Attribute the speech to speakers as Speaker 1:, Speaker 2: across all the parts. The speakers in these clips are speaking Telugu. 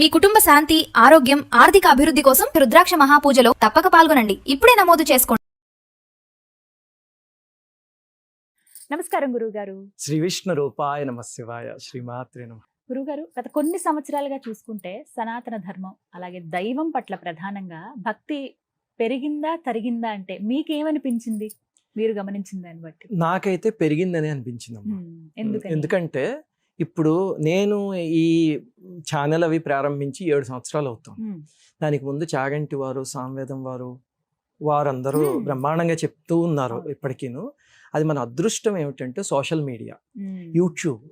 Speaker 1: మీ కుటుంబ శాంతి, ఆరోగ్యం, ఆర్థిక అభివృద్ధి కోసం రుద్రాక్ష మహాపూజలో తప్పక పాల్గొనండి. ఇప్పుడే నమోదు చేసుకోండి.
Speaker 2: నమస్కారం గురువుగారు.
Speaker 3: శ్రీ విష్ణు రూపాయ నమ శివాయ. శ్రీమాత్రే నమ.
Speaker 2: గురుగారు, గత కొన్ని సంవత్సరాలుగా చూసుకుంటే సనాతన ధర్మం అలాగే దైవం పట్ల ప్రధానంగా భక్తి పెరిగిందా తరిగిందా అంటే మీకేమనిపించింది, మీరు గమనించిన దాన్ని బట్టి?
Speaker 3: నాకైతే పెరిగిందని అనిపించిందమ్మా. ఎందుకంటే ఇప్పుడు నేను ఈ ఛానల్ అవి ప్రారంభించి 7 సంవత్సరాలు అవుతాం. దానికి ముందు చాగంటి వారు, సామవేదం వారందరూ బ్రహ్మాండంగా చెప్తూ ఉన్నారు ఇప్పటికీను. అది మన అదృష్టం ఏమిటంటే సోషల్ మీడియా, యూట్యూబ్.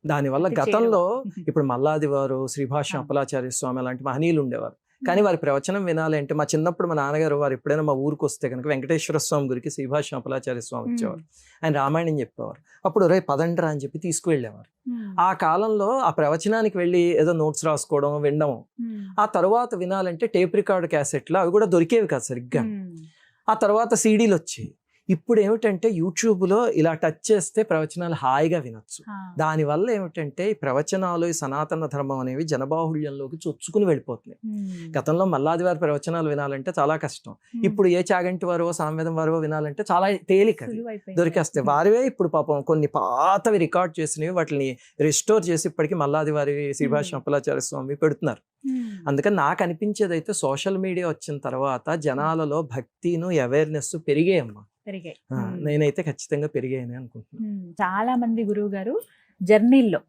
Speaker 3: దానివల్ల గతంలో ఇప్పుడు మల్లాది వారు, శ్రీభాష్యం అప్పలాచార్య స్వామి అలాంటి మహనీయులు ఉండేవారు. కానీ వారి ప్రవచనం వినాలి అంటే మా చిన్నప్పుడు మా నాన్నగారు వారు ఎప్పుడైనా మా ఊరికి వస్తే కనుక వెంకటేశ్వర స్వామి గురికి శ్రీభాష్యం అప్పలాచార్య స్వామి వచ్చేవారు. ఆయన రామాయణం చెప్పేవారు. అప్పుడు రే పదండ్రా అని చెప్పి తీసుకువెళ్ళేవారు. ఆ కాలంలో ఆ ప్రవచనానికి వెళ్ళి ఏదో నోట్స్ రాసుకోవడం, వినడం. ఆ తర్వాత వినాలంటే టేప్ రికార్డ్ క్యాసెట్లు అవి కూడా దొరికేవి కాదు సరిగ్గా. ఆ తర్వాత సీడీలు వచ్చాయి. ఇప్పుడు ఏమిటంటే యూట్యూబ్లో ఇలా టచ్ చేస్తే ప్రవచనాలు హాయిగా వినొచ్చు. దానివల్ల ఏమిటంటే ఈ ప్రవచనాలు, ఈ సనాతన ధర్మం అనేవి జనబాహుళ్యంలోకి చొచ్చుకుని వెళ్ళిపోతున్నాయి. గతంలో మల్లాది వారి ప్రవచనాలు వినాలంటే చాలా కష్టం. ఇప్పుడు ఏ చాగంటి వారో, సామవేదం వారో వినాలంటే చాలా తేలిక, దొరికేస్తాయి. వారివే ఇప్పుడు పాపం కొన్ని పాతవి రికార్డ్ చేసినవి వాటిని రిస్టోర్ చేసి ఇప్పటికీ మల్లాది వారి, శ్రీభాష్యం అప్పలాచార్య స్వామి పెడుతున్నారు. అందుకని నాకు అనిపించేది అయితే సోషల్ మీడియా వచ్చిన తర్వాత జనాలలో భక్తిను, అవేర్నెస్ పెరిగాయమ్మా. నేనైతే ఖచ్చితంగా పెరిగాయని అనుకుంటున్నాను.
Speaker 2: చాలా మంది గురువు గారు జర్నీల్లో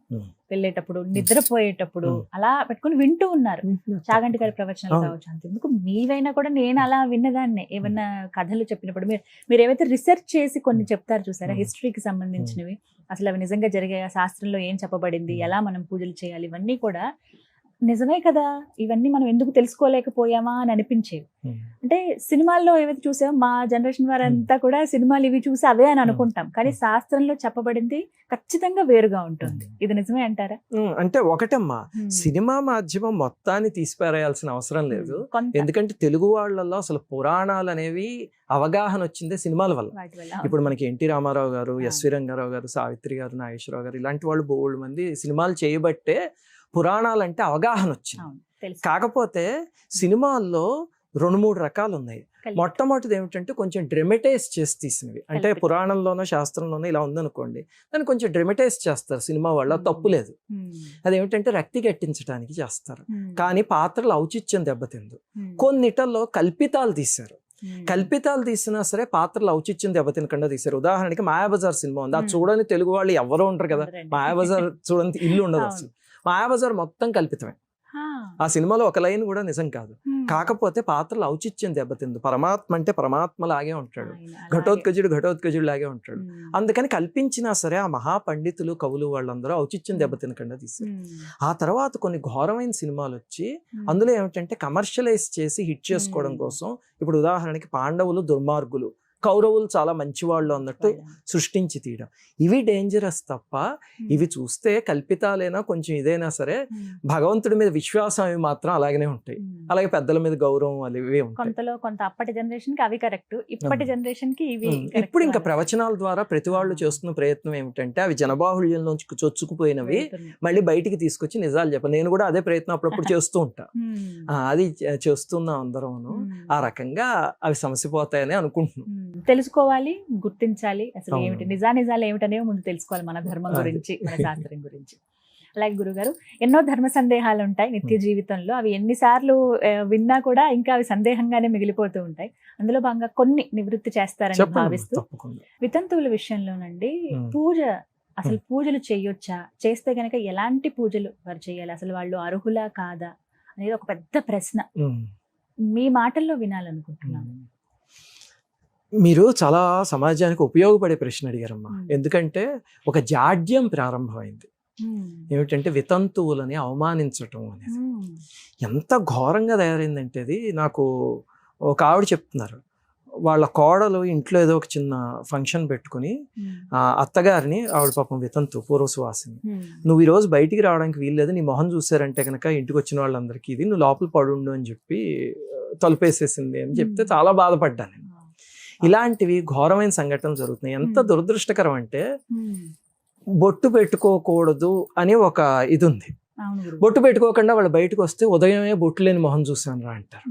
Speaker 2: వెళ్ళేటప్పుడు, నిద్రపోయేటప్పుడు అలా పెట్టుకుని వింటూ ఉన్నారు చాగంటి గారి ప్రవచనాలు కావచ్చు. అంతెందుకు మీవైనా కూడా నేను అలా విన్నదాన్నే. ఏమన్నా కథలు చెప్పినప్పుడు మీరు ఏవైతే రీసెర్చ్ చేసి కొన్ని చెప్తారు చూసారా, హిస్టరీకి సంబంధించినవి, అసలు అవి నిజంగా జరిగాయా, శాస్త్రంలో ఏం చెప్పబడింది, ఎలా మనం పూజలు చేయాలి, ఇవన్నీ కూడా నిజమే కదా, ఇవన్నీ మనం ఎందుకు తెలుసుకోలేకపోయామా అని అనిపించేవి. అంటే సినిమాల్లో ఏవైతే చూసామో మా జనరేషన్ వారంతా కూడా సినిమాలు ఇవి చూసి అవే అని అనుకుంటాం. కానీ శాస్త్రంలో చెప్పబడింది ఖచ్చితంగా వేరుగా ఉంటుంది. ఇది నిజమే అంటారా?
Speaker 3: అంటే ఒకటమ్మా, సినిమా మాధ్యమం మొత్తాన్ని తీసిపారేయాల్సిన అవసరం లేదు. ఎందుకంటే తెలుగు వాళ్ళల్లో అసలు పురాణాలు అనేవి అవగాహన వచ్చిందే సినిమాల వల్ల. ఇప్పుడు మనకి ఎన్టీ రామారావు గారు, ఎస్వి రంగారావు గారు, సావిత్రి గారు, నాగేశ్వరరావు గారు ఇలాంటి వాళ్ళు బోల్డ్ మంది సినిమాలు చేయబట్టే పురాణాలంటే అవగాహన వచ్చింది. కాకపోతే సినిమాల్లో 2-3 రకాలు ఉన్నాయి. మొట్టమొదటిది ఏమిటంటే కొంచెం డ్రమటైజ్ చేసి తీసినవి. అంటే పురాణంలోనో శాస్త్రంలోనో ఇలా ఉందనుకోండి, దాన్ని కొంచెం డ్రమటైజ్ చేస్తారు సినిమా వాళ్ళ, తప్పు లేదు. అదేమిటంటే రక్తి కట్టించడానికి చేస్తారు. కానీ పాత్రలు ఔచిత్యం దెబ్బతిందు. కొన్నిటల్లో కల్పితాలు తీశారు. కల్పితాలు తీసినా సరే పాత్రలు ఔచిత్యం దెబ్బతినకుండా తీశారు. ఉదాహరణకి మాయాబజార్ సినిమా ఉంది, అది చూడని తెలుగు వాళ్ళు ఎవరో ఉంటారు కదా. మాయాబజార్ చూడని ఇల్లు ఉండదు అసలు. మాయాబజార్ మొత్తం కల్పితమే. ఆ సినిమాలో ఒక లైన్ కూడా నిజం కాదు. కాకపోతే పాత్రలు ఔచిత్యం దెబ్బతింది. పరమాత్మ అంటే పరమాత్మ లాగే ఉంటాడు, ఘటోత్కజుడు లాగే ఉంటాడు. అందుకని కల్పించినా సరే ఆ మహాపండితులు, కవులు వాళ్ళందరూ ఔచిత్యం దెబ్బతినకుండా తీశారు. ఆ తర్వాత కొన్ని ఘోరమైన సినిమాలు వచ్చి అందులో ఏమిటంటే కమర్షియలైజ్ చేసి హిట్ చేసుకోవడం కోసం, ఇప్పుడు ఉదాహరణకి పాండవులు దుర్మార్గులు, కౌరవులు చాలా మంచివాళ్ళు అన్నట్టు సృష్టించి తీయడం, ఇవి డేంజరస్ తప్ప ఇవి చూస్తే కల్పితాలైనా కొంచెం ఇదైనా సరే భగవంతుడి మీద విశ్వాసం అవి మాత్రం అలాగనే ఉంటాయి. అలాగే పెద్దల మీద గౌరవం అవి ఉంటాయి.
Speaker 2: కొంత అప్పటి జనరేషన్ కి అవి కరెక్ట్, ఇప్పటి జనరేషన్ కి ఇవి.
Speaker 3: ఇప్పుడు ఇంకా ప్రవచనాల ద్వారా ప్రతి వాళ్ళు చేస్తున్న ప్రయత్నం ఏమిటంటే అవి జనబాహుళ్యంలోంచి చొచ్చుకుపోయినవి మళ్ళీ బయటికి తీసుకొచ్చి నిజాలు చెప్పాలి. నేను కూడా అదే ప్రయత్నం అప్పుడప్పుడు చేస్తూ ఉంటా. అది చేస్తున్నాం అందరూ. ఆ రకంగా అవి సమసిపోతాయని అనుకుంటున్నాం.
Speaker 2: తెలుసుకోవాలి, గుర్తించాలి, అసలు ఏమిటి నిజాలు ఏమిటనేవి ముందు తెలుసుకోవాలి, మన ధర్మం గురించి, మన శాస్త్రం గురించి. అలాగే గురుగారు, ఎన్నో ధర్మ సందేహాలు ఉంటాయి నిత్య జీవితంలో. అవి ఎన్నిసార్లు విన్నా కూడా ఇంకా అవి సందేహంగానే మిగిలిపోతూ ఉంటాయి. అందులో భాగంగా కొన్ని నివృత్తి చేస్తారని భావిస్తూ, వితంతువుల విషయంలోనండి పూజ, అసలు పూజలు చేయొచ్చా, చేస్తే గనక ఎలాంటి పూజలు వారు చేయాలి, అసలు వాళ్ళు అర్హులా కాదా అనేది ఒక పెద్ద ప్రశ్న. మీ మాటల్లో వినాలనుకుంటున్నాను.
Speaker 3: మీరు చాలా సమాజానికి ఉపయోగపడే ప్రశ్న అడిగారమ్మా. ఎందుకంటే ఒక జాడ్యం ప్రారంభమైంది. ఏమిటంటే వితంతువులని అవమానించటం అనేది ఎంత ఘోరంగా తయారైందంటే, అది నాకు ఒక ఆవిడ చెప్తున్నారు. వాళ్ళ కోడలు ఇంట్లో ఏదో ఒక చిన్న ఫంక్షన్ పెట్టుకుని అత్తగారిని, ఆవిడ పాపం వితంతు పూర్వసువాసిని, నువ్వు ఈరోజు బయటికి రావడానికి వీల్లేదు, నీ మొహం చూసారంటే కనుక ఇంటికి వచ్చిన వాళ్ళందరికీ ఇది నువ్వు లోపల పడుండు అని చెప్పి తలుపేసేసింది అని చెప్తే చాలా బాధపడ్డాను నేను. ఇలాంటివి ఘోరమైన సంఘటనలు జరుగుతున్నాయి. ఎంత దురదృష్టకరం అంటే బొట్టు పెట్టుకోకూడదు అని ఒక ఇది ఉంది.
Speaker 2: అవును గురువు.
Speaker 3: బొట్టు పెట్టుకోకుండా వాళ్ళు బయటకు వస్తే ఉదయమే బొట్టు లేని మొహం చూసాను రా అంటారు.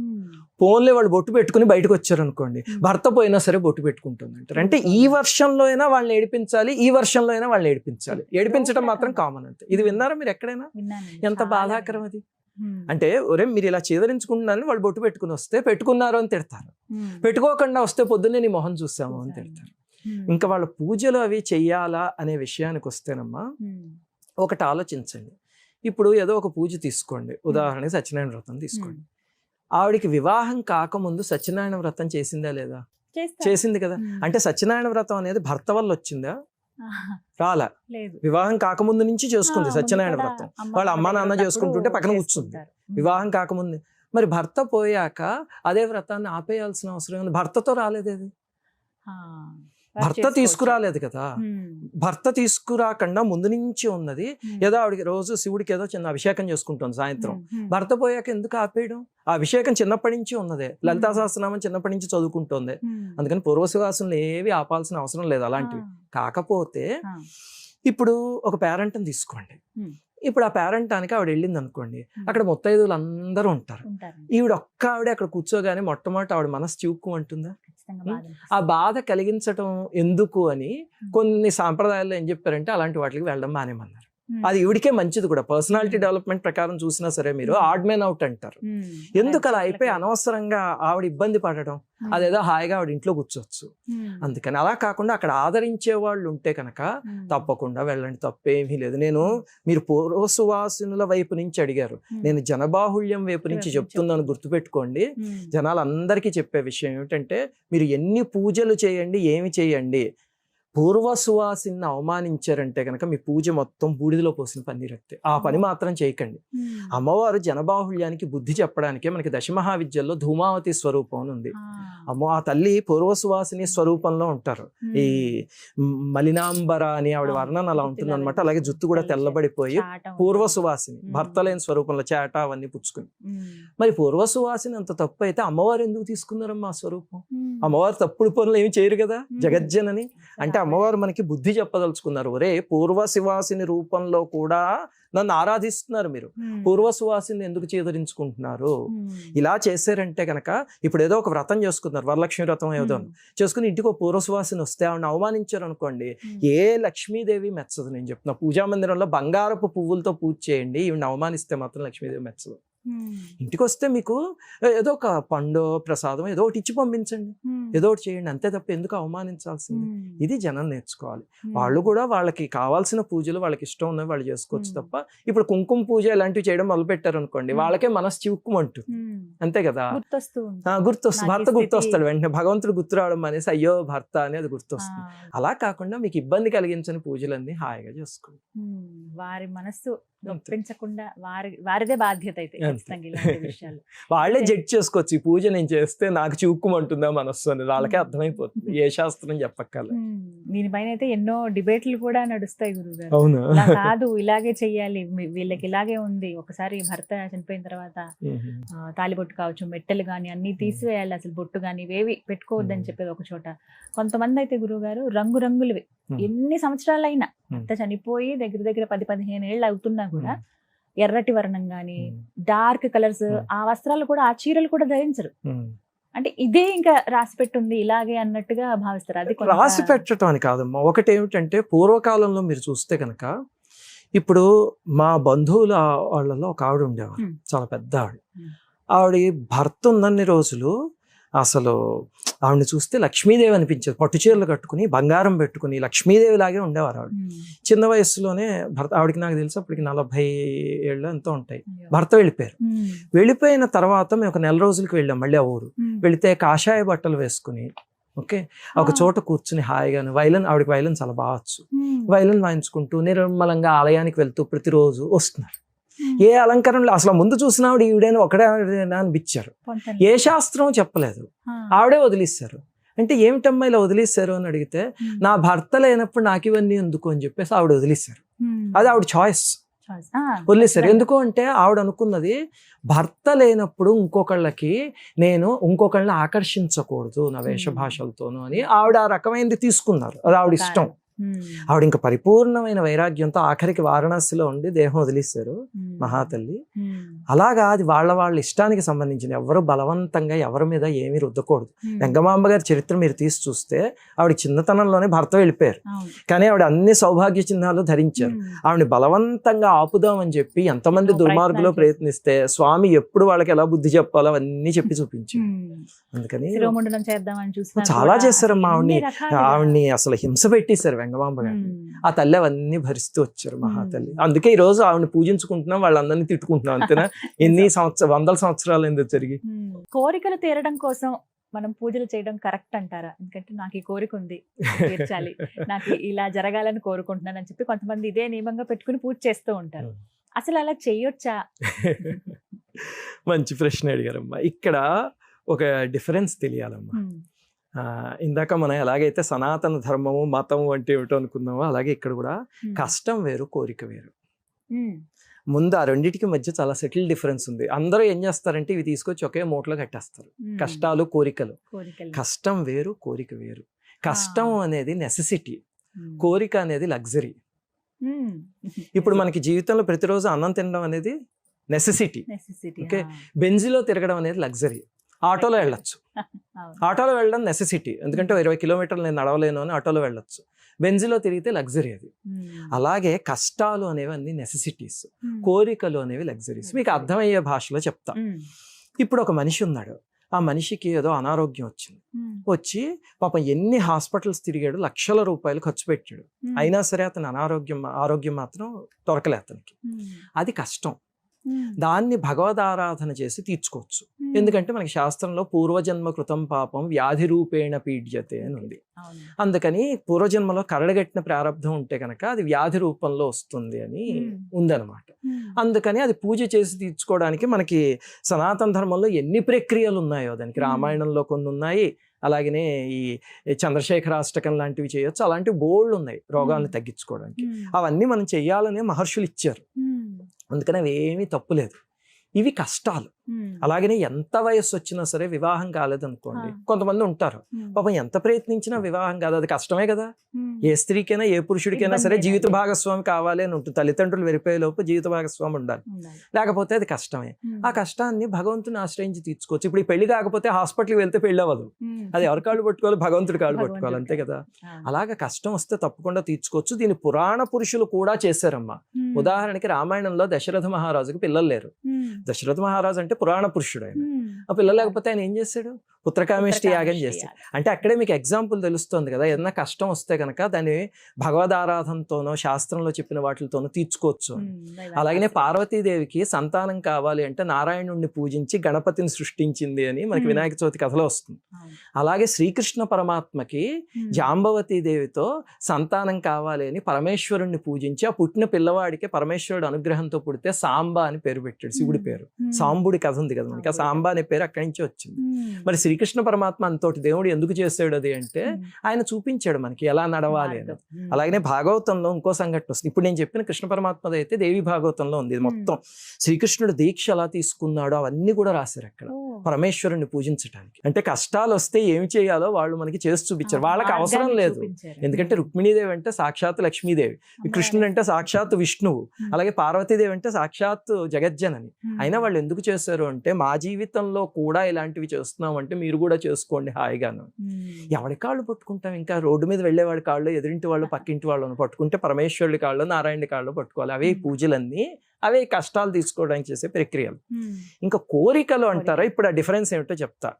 Speaker 3: ఫోన్లే వాళ్ళు బొట్టు పెట్టుకుని బయటకు వచ్చారు అనుకోండి, భర్త పోయినా సరే బొట్టు పెట్టుకుంటుంది అంటారు. అంటే ఈ వర్షంలో అయినా వాళ్ళని ఏడిపించాలి, ఈ వర్షంలో అయినా వాళ్ళని ఏడిపించాలి. ఏడిపించడం మాత్రం కామన్ అంతే. ఇది విన్నారా మీరు ఎక్కడైనా? ఎంత బాధాకరం అది. అంటే ఒరే మీరు ఇలా చేదరించుకుంటున్నారని వాళ్ళు బొట్టు పెట్టుకుని వస్తే పెట్టుకున్నారు అని తిడతారు, పెట్టుకోకుండా వస్తే పొద్దున్నే నీ మొహం చూసాము అని తిడతారు. ఇంకా వాళ్ళ పూజలు అవి చెయ్యాలా అనే విషయానికి వస్తేనమ్మా ఒకటి ఆలోచించండి. ఇప్పుడు ఏదో ఒక పూజ తీసుకోండి, ఉదాహరణకి సత్యనారాయణ వ్రతం తీసుకోండి. ఆవిడికి వివాహం కాకముందు సత్యనారాయణ వ్రతం చేసిందా లేదా? చేసింది కదా. అంటే సత్యనారాయణ వ్రతం అనేది భర్త వల్ల వచ్చిందా? రాలా. వివాహం కాకముందు నుంచి చేసుకుంది సత్యనారాయణ వ్రతం. వాళ్ళ అమ్మా నాన్న చేసుకుంటుంటే పక్కన కూర్చుంది వివాహం కాకముందు. మరి భర్త పోయాక అదే వ్రతాన్ని ఆపేయాల్సిన అవసరం ఉంది. భర్తతో రాలేదేది, భర్త తీసుకురాలేదు కదా. భర్త తీసుకురాకుండా ముందు నుంచి ఉన్నది. ఏదో ఆవిడకి రోజు శివుడికి ఏదో చిన్న అభిషేకం చేసుకుంటుంది సాయంత్రం. భర్త పోయాక ఎందుకు ఆపేయడం? ఆ అభిషేకం చిన్నప్పటి నుంచి ఉన్నదే. లలితా సహస్రనామం చిన్నప్పటి నుంచి చదువుకుంటుంది. అందుకని పూర్వసువాసనలు ఏవి ఆపాల్సిన అవసరం లేదు అలాంటివి. కాకపోతే ఇప్పుడు ఒక పేరెంట్ని తీసుకోండి. ఇప్పుడు ఆ పేరెంటానికి ఆవిడ వెళ్ళింది అనుకోండి, అక్కడ ముత్తైదువులు అందరూ ఉంటారు. ఈవిడ ఒక్క ఆవిడ అక్కడ కూర్చోగానే మొట్టమొదటి ఆవిడ మనసు చివుక్కుమంటుందా? ఆ బాధ కలిగించటం ఎందుకు అని కొన్ని సాంప్రదాయాల్లో ఏం చెప్పారంటే అలాంటి వాటికి వెళ్ళడం మానేమన్నారు. అది ఈవిడికే మంచిది కూడా. పర్సనాలిటీ డెవలప్మెంట్ ప్రకారం చూసినా సరే మీరు ఆడ్ మ్యాన్ అవుట్ అంటారు. ఎందుకు అలా అయిపోయి అనవసరంగా ఆవిడ ఇబ్బంది పడడం? అదేదో హాయిగా ఆవిడ ఇంట్లో కూర్చోవచ్చు. అందుకని అలా కాకుండా అక్కడ ఆదరించే వాళ్ళు ఉంటే కనుక తప్పకుండా వెళ్ళండి, తప్పేమీ లేదు. మీరు పూర్వసువాసినుల వైపు నుంచి అడిగారు, నేను జనబాహుళ్యం వైపు నుంచి చెప్తున్నాను, గుర్తుపెట్టుకోండి. జనాలందరికీ చెప్పే విషయం ఏమిటంటే మీరు ఎన్ని పూజలు చేయండి, ఏమి చేయండి, పూర్వ సువాసిని అవమానించారంటే కనుక మీ పూజ మొత్తం బూడిదలో పోసిన పన్నీరట్టే. ఆ పని మాత్రం చేయకండి. అమ్మవారు జనబాహుళ్యానికి బుద్ధి చెప్పడానికే మనకి దశమహావిద్యల్లో ధూమావతి స్వరూపం అని ఉంది. ఆ తల్లి పూర్వ సువాసిని స్వరూపంలో ఉంటారు. ఈ మలినాంబర అని ఆవిడ వర్ణన అలా ఉంటుంది అనమాట. అలాగే జుత్తు కూడా తెల్లబడిపోయి పూర్వ సువాసిని, భర్త లేని స్వరూపంలో చేట అవన్నీ పుచ్చుకుని. మరి పూర్వ సువాసిని అంత తప్పు అయితే అమ్మవారు ఎందుకు తీసుకున్నారమ్మా ఆ స్వరూపం? అమ్మవారు తప్పుడు పనులు ఏమి చేయరు కదా, జగజ్జనని. అంటే అమ్మవారు మనకి బుద్ధి చెప్పదలుచుకున్నారు, ఒరే పూర్వ శివాసిని రూపంలో కూడా నన్ను ఆరాధిస్తున్నారు, మీరు పూర్వ సువాసిని ఎందుకు చేదరించుకుంటున్నారు? ఇలా చేశారంటే కనుక ఇప్పుడు ఏదో ఒక వ్రతం చేసుకున్నారు, వరలక్ష్మి వ్రతం ఏదో చేసుకుని ఇంటికి ఒక పూర్వ సువాసిని వస్తే ఆవిడ అవమానించారు అనుకోండి, ఏ లక్ష్మీదేవి మెచ్చదు. నేను చెప్తున్నా, పూజా మందిరంలో బంగారపు పువ్వులతో పూజ చేయండి, ఈవిడ అవమానిస్తే మాత్రం లక్ష్మీదేవి మెచ్చదు. ఇంటికి వస్తే మీకు ఏదో ఒక పండు ప్రసాదం ఏదో ఒకటి ఇచ్చి పంపించండి, ఏదో ఒకటి చేయండి, అంతే తప్ప ఎందుకు అవమానించాల్సింది? ఇది జనం నేర్చుకోవాలి. వాళ్ళు కూడా వాళ్ళకి కావాల్సిన పూజలు వాళ్ళకి ఇష్టం ఉన్నవి వాళ్ళు చేసుకోవచ్చు తప్ప ఇప్పుడు కుంకుమ పూజ ఇలాంటివి చేయడం మొదలు పెట్టారు అనుకోండి, వాళ్ళకే మనసు చివుక్కుమంటుంది. అంతే కదా, గుర్తొస్తుంది, భర్త గుర్తొస్తాడు వెంటనే. భగవంతుడు గుర్తు రావడం అనేసి అయ్యో భర్త అనేది గుర్తొస్తుంది. అలా కాకుండా మీకు ఇబ్బంది కలిగించని పూజలన్నీ హాయిగా చేసుకోండి.
Speaker 2: వారి మనస్సు నొప్పించకుండా వారిదే బాధ్యత అయితే
Speaker 3: వాళ్ళే జడ్జ్ చేసుకోవచ్చు. ఈ పూజ నేను చేస్తే నాకు చివుక్కుమంటుందా మనస్సు అని వాళ్ళకే అర్థమైపోతుంది, ఏ శాస్త్రం చెప్పక్కర్లే.
Speaker 2: దీనిపైన అయితే ఎన్నో డిబేట్లు కూడా నడుస్తాయి గురువుగారు.
Speaker 3: అవును,
Speaker 2: కాదు ఇలాగే చెయ్యాలి, వీళ్ళకి ఇలాగే ఉంది, ఒకసారి భర్త చనిపోయిన తర్వాత తాలిబొట్టు కావచ్చు, మెట్టెలు గాని అన్ని తీసివేయాలి, అసలు బొట్టు గాని ఇవేవి పెట్టుకోవద్దని చెప్పేది ఒక చోట. కొంతమంది అయితే గురువుగారు రంగురంగులవి ఎన్ని సంవత్సరాలైనా, భర్త చనిపోయి దగ్గర దగ్గర 10-15 ఏళ్ళు అవుతున్నా కూడా ఎర్రటి వర్ణం గాని డార్క్ కలర్స్ ఆ వస్త్రాలు కూడా, ఆ చీరలు కూడా ధరించరు. అంటే ఇదే ఇంకా రాసి పెట్టుంది ఇలాగే అన్నట్టుగా భావిస్తారు. అది
Speaker 3: రాసి పెట్టడం అని కాదమ్మా. ఒకటి ఏమిటంటే పూర్వకాలంలో మీరు చూస్తే కనుక, ఇప్పుడు మా బంధువుల వాళ్ళలో ఒక ఆవిడ ఉండేవారు, చాలా పెద్ద ఆవిడ. ఆవిడ భర్త ఉన్నన్ని రోజులు అసలు ఆవిడని చూస్తే లక్ష్మీదేవి అనిపించేది. పట్టు చీరలు కట్టుకుని బంగారం పెట్టుకుని లక్ష్మీదేవి లాగే ఉండేవారు ఆవిడ. చిన్న వయసులోనే భర్త, ఆవిడకి నాకు తెలిసి అప్పటికి 40 ఏళ్ళు ఎంతో ఉంటాయి, భర్త వెళ్ళిపోయారు. వెళ్ళిపోయిన తర్వాత మేము ఒక నెల రోజులకి వెళ్ళాం మళ్ళీ ఆ ఊరు. వెళితే కాషాయ బట్టలు వేసుకుని ఒక చోట కూర్చుని హాయిగాను ఆవిడకి వైలన్ చాలా బాగా వచ్చు, వైలన్ వాయించుకుంటూ నిర్మలంగా ఆలయానికి వెళ్తూ ప్రతిరోజు వస్తున్నారు. ఏ అలంకరణలు అసలు ముందు చూసిన ఆవిడ ఈవిడైనా ఒకడే అనిపించారు. ఏ శాస్త్రం చెప్పలేదు, ఆవిడే వదిలేశారు. అంటే ఏమిటమ్మా ఇలా వదిలేశారు అని అడిగితే, నా భర్త లేనప్పుడు నాకు ఇవన్నీ ఎందుకు అని చెప్పేసి ఆవిడ వదిలేశారు. అది ఆవిడ చాయిస్, వదిలేశారు. ఎందుకు అంటే ఆవిడ అనుకున్నది, భర్త లేనప్పుడు ఇంకొకళ్ళని ఆకర్షించకూడదు నా వేషభాషలతోనూ అని ఆవిడ ఆ రకమైనది తీసుకున్నారు. అది ఆవిడ ఇష్టం. ఆవిడ ఇంకా పరిపూర్ణమైన వైరాగ్యంతో ఆఖరికి వారణాసిలో ఉండి దేహం వదిలేశారు మహాతల్లి. అలాగా అది వాళ్ళ ఇష్టానికి సంబంధించిన, ఎవరు బలవంతంగా ఎవరి మీద ఏమీ రుద్దకూడదు. వెంగమాంబ గారి చరిత్ర మీరు తీసి చూస్తే ఆవిడ చిన్నతనంలోనే భర్త వెళ్ళిపోయారు, కానీ ఆవిడ అన్ని సౌభాగ్య చిహ్నాలు ధరించారు. ఆవిడని బలవంతంగా ఆపుదామని చెప్పి ఎంతమంది దుర్మార్గులో ప్రయత్నిస్తే స్వామి ఎప్పుడు వాళ్ళకి ఎలా బుద్ధి చెప్పాలో అవన్నీ చెప్పి చూపించారు. అందుకని చాలా చేశారమ్మా. ఆవిడ్ని అసలు హింస పెట్టేశారు వెంగమాంబ గారు. ఆ తల్లి అవన్నీ భరిస్తూ వచ్చారు మహాతల్లి. అందుకే ఈ రోజు ఆవిడని పూజించుకుంటున్నాం, వాళ్ళందరినీ తిట్టుకుంటున్నాం. అంతేనా? ఎన్ని వందల సంవత్సరాలు ఎందుకు జరిగి.
Speaker 2: కోరికలు తీరడం కోసం మనం పూజలు చేయడం కరెక్ట్ అంటారా? ఎందుకంటే నాకు ఈ కోరిక ఉంది, తీర్చాలి, నాకు ఇలా జరగాలని కోరుకుంటున్నాను అని చెప్పి కొంతమంది ఇదే నియమంగా పెట్టుకుని పూజ చేస్తూ ఉంటారు. అసలు అలా చేయొచ్చా?
Speaker 3: మంచి ప్రశ్న అడిగారమ్మా. ఇక్కడ ఒక డిఫరెన్స్ తెలియాలమ్మా. ఇందాక మనం ఎలాగైతే సనాతన ధర్మము మతము అంటే ఏమిటో అనుకున్నామో, అలాగే ఇక్కడ కూడా కష్టం వేరు, కోరిక వేరు. ముందు ఆ రెండింటికి మధ్య చాలా సెటిల్ డిఫరెన్స్ ఉంది. అందరూ ఏం చేస్తారంటే ఇవి తీసుకొచ్చి ఒకే మూటలో కట్టేస్తారు, కష్టాలు కోరికలు. కష్టం వేరు, కోరిక వేరు. కష్టం అనేది నెసెసిటీ, కోరిక అనేది లగ్జరీ. ఇప్పుడు మనకి జీవితంలో ప్రతిరోజు అన్నం తినడం అనేది నెసెసిటీ. ఓకే, బెంజిలో తిరగడం అనేది లగ్జరీ. ఆటోలో వెళ్ళొచ్చు, ఆటోలో వెళ్ళడం నెసెసిటీ, ఎందుకంటే 20 కిలోమీటర్లు నేను నడవలేను అని ఆటోలో వెళ్ళొచ్చు. బెంజిలో తిరిగితే లగ్జరీ అది. అలాగే కష్టాలు అనేవి అన్ని నెసెసిటీస్, కోరికలు అనేవి లగ్జరీస్. మీకు అర్థమయ్యే భాషలో చెప్తా. ఇప్పుడు ఒక మనిషి ఉన్నాడు, ఆ మనిషికి ఏదో అనారోగ్యం వచ్చింది, వచ్చి పాపం ఎన్ని హాస్పిటల్స్ తిరిగాడు, లక్షల రూపాయలు ఖర్చు పెట్టాడు, అయినా సరే అతని ఆరోగ్యం మాత్రం దొరకలే అతనికి. అది కష్టం. దాన్ని భగవదారాధన చేసి తీర్చుకోవచ్చు. ఎందుకంటే మనకి శాస్త్రంలో పూర్వజన్మ కృతం పాపం వ్యాధి రూపేణ పీడ్యతే అని ఉంది. అందుకని పూర్వజన్మలో కరడగట్టిన ప్రారంధం ఉంటే కనుక అది వ్యాధి రూపంలో వస్తుంది అని ఉందన్నమాట. అందుకని అది పూజ చేసి తీర్చుకోవడానికి మనకి సనాతన ధర్మంలో ఎన్ని ప్రక్రియలు ఉన్నాయో, దానికి రామాయణంలో కొన్ని ఉన్నాయి, అలాగనే ఈ చంద్రశేఖరాష్టకం లాంటివి చేయొచ్చు. అలాంటివి బోల్డ్ ఉన్నాయి రోగాలను తగ్గించుకోవడానికి. అవన్నీ మనం చెయ్యాలనే మహర్షులు ఇచ్చారు, అందుకని అవి ఏమీ తప్పులేదు. ఇవి కష్టాలు. అలాగనే ఎంత వయస్సు వచ్చినా సరే వివాహం కాలేదనుకోండి, కొంతమంది ఉంటారు పాపం ఎంత ప్రయత్నించినా వివాహం కాదు, అది కష్టమే కదా. ఏ స్త్రీకైనా ఏ పురుషుడికైనా సరే జీవిత భాగస్వామి కావాలి అని ఉంటుంది. తల్లిదండ్రులు వెరిపోయే లోపు జీవిత భాగస్వామి ఉండాలి, లేకపోతే అది కష్టమే. ఆ కష్టాన్ని భగవంతుని ఆశ్రయించి తీర్చుకోవచ్చు. ఇప్పుడు ఈ పెళ్లి కాకపోతే హాస్పిటల్కి వెళ్తే పెళ్లి అవ్వదు, అది ఎవరి కాళ్ళు పట్టుకోవాలి, భగవంతుడి కాళ్ళు పట్టుకోవాలి, అంతే కదా. అలాగే కష్టం వస్తే తప్పకుండా తీర్చుకోవచ్చు. దీని పురాణ పురుషులు కూడా చేశారమ్మా. ఉదాహరణకి రామాయణంలో దశరథ మహారాజుకి పిల్లలు లేరు. దశరథ మహారాజు అంటే పురాణ పురుషుడు. ఆయన ఆ పిల్లలు లేకపోతే ఆయన ఏం చేశాడు? పుత్రకామేష్టి యాగం చేశాడు. అంటే అక్కడే మీకు ఎగ్జాంపుల్ తెలుస్తుంది కదా, ఏదైనా కష్టం వస్తే కనుక దాన్ని భగవదారాధనతోనో శాస్త్రంలో చెప్పిన వాటితోనో తీర్చుకోవచ్చు. అలాగనే పార్వతీదేవికి సంతానం కావాలి అంటే నారాయణుడిని పూజించి గణపతిని సృష్టించింది అని మనకి వినాయక చవితి కథలో వస్తుంది. అలాగే శ్రీకృష్ణ పరమాత్మకి జాంబవతీ దేవితో సంతానం కావాలి అని పరమేశ్వరుణ్ణి పూజించి ఆ పుట్టిన పిల్లవాడికి పరమేశ్వరుడు అనుగ్రహంతో పుడితే సాంబ అని పేరు పెట్టాడు. శివుడి పేరు సాంబుడి కథ ఉంది కదా మనకి, ఆ సాంబ అనే పేరు అక్కడి నుంచి వచ్చింది. మరి శ్రీకృష్ణ పరమాత్మ అంతోటి దేవుడు ఎందుకు చేశాడు అది అంటే ఆయన చూపించాడు మనకి ఎలా నడవాలి అని. అలాగనే భాగవతంలో ఇంకో సంఘటన వస్తుంది. ఇప్పుడు నేను చెప్పిన కృష్ణ పరమాత్మది అయితే దేవి భాగవతంలో ఉంది. మొత్తం శ్రీకృష్ణుడు దీక్ష ఎలా తీసుకున్నాడో అవన్నీ కూడా రాశారు అక్కడ పరమేశ్వరుని పూజించడానికి. అంటే కష్టాలు వస్తే ఏమి చేయాలో వాళ్ళు మనకి చేసి చూపించారు. వాళ్ళకి అవసరం లేదు, ఎందుకంటే రుక్మిణీదేవి అంటే సాక్షాత్ లక్ష్మీదేవి, కృష్ణుడు అంటే సాక్షాత్ విష్ణువు, అలాగే పార్వతీదేవి అంటే సాక్షాత్ జగజ్జనని. అయినా వాళ్ళు ఎందుకు చేశారు అంటే మా జీవితంలో కూడా ఇలాంటివి చేస్తున్నాం అంటే మీరు కూడా చేసుకోండి హాయిగాను. ఎవరి కాళ్ళు పట్టుకుంటాం? ఇంకా రోడ్డు మీద వెళ్ళేవాడి కాళ్ళు, ఎదురింటి వాళ్ళు పక్కింటి వాళ్ళను పట్టుకుంటే పరమేశ్వరుడి కాళ్ళు, నారాయణుడి కాళ్ళు పట్టుకోవాలి. అవే పూజలన్నీ, అవే కష్టాలు తీసుకోవడానికి చేసే ప్రక్రియలు. ఇంకా కోరికలు అంటారా, ఇప్పుడు ఆ డిఫరెన్స్ ఏమిటో చెప్తా.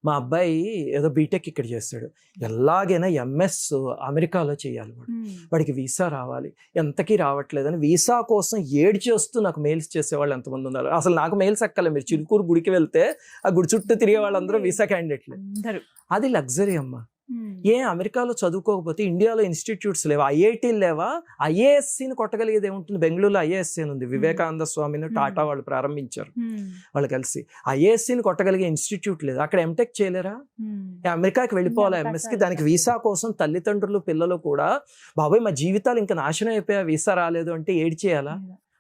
Speaker 3: మా అబ్బాయి ఏదో బీటెక్ ఇక్కడ చేస్తాడు, ఎలాగైనా ఎంఎస్ అమెరికాలో చేయాలి, వాడికి వీసా రావాలి, ఎంతకీ రావట్లేదని వీసా కోసం ఏడ్చేస్తూ నాకు మెయిల్స్ చేసేవాళ్ళు ఎంతమంది ఉన్నారు. అసలు నాకు మెయిల్స్ ఎక్కలే. మీరు చిలుకూరు గుడికి వెళ్తే ఆ గుడి చుట్టూ తిరిగే వాళ్ళందరూ వీసా క్యాండిడేట్లే. అది లగ్జరీ అమ్మా. ఏ అమెరికాలో చదువుకోకపోతే ఇండియాలో ఇన్స్టిట్యూట్స్ లేవా, ఐఐటీలు లేవా? ఐఏఎస్సీని కొట్టగలిగేది ఏముంటుంది? బెంగళూరులో ఐఏఎస్సీ అని ఉంది, వివేకానంద స్వామిని టాటా వాళ్ళు ప్రారంభించారు వాళ్ళు కలిసి. ఐఏఎస్సీని కొట్టగలిగే ఇన్స్టిట్యూట్ లేదు. అక్కడ ఎంటెక్ చేయలేరా? అమెరికాకి వెళ్ళిపోవాలి ఎంఎస్కి. దానికి వీసా కోసం తల్లిదండ్రులు పిల్లలు కూడా బాబాయ్ మా జీవితాలు ఇంకా నాశనం అయిపోయా, వీసా రాలేదు అంటే ఏడ్ చేయాలా?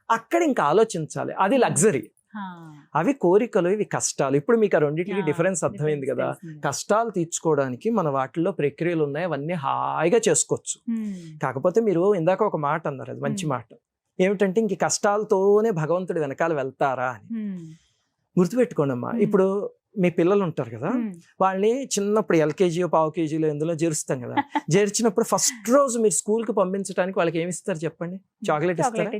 Speaker 3: అక్కడ ఇంకా ఆలోచించాలి. అది లగ్జరీ. అవి కోరికలు, ఇవి కష్టాలు. ఇప్పుడు మీకు ఆ రెండింటికి డిఫరెన్స్ అర్థమైంది కదా. కష్టాలు తీర్చుకోవడానికి మన వాటిల్లో ప్రక్రియలు ఉన్నాయి, అవన్నీ హాయిగా చేసుకోవచ్చు. కాకపోతే మీరు ఇందాక ఒక మాట అన్నారు, అది మంచి మాట. ఏమిటంటే ఇంక కష్టాలతోనే భగవంతుడి వెనకాల వెళ్తారా అని గుర్తుపెట్టుకోండి అమ్మా. ఇప్పుడు మీ పిల్లలు ఉంటారు కదా, వాళ్ళని చిన్నప్పుడు ఎల్కేజీ పావు కేజీలో ఎందులో చేరుస్తాం కదా. చేర్చినప్పుడు ఫస్ట్ రోజు మీరు స్కూల్కి పంపించడానికి వాళ్ళకి ఏమి ఇస్తారు చెప్పండి? చాక్లెట్ ఇస్తారా?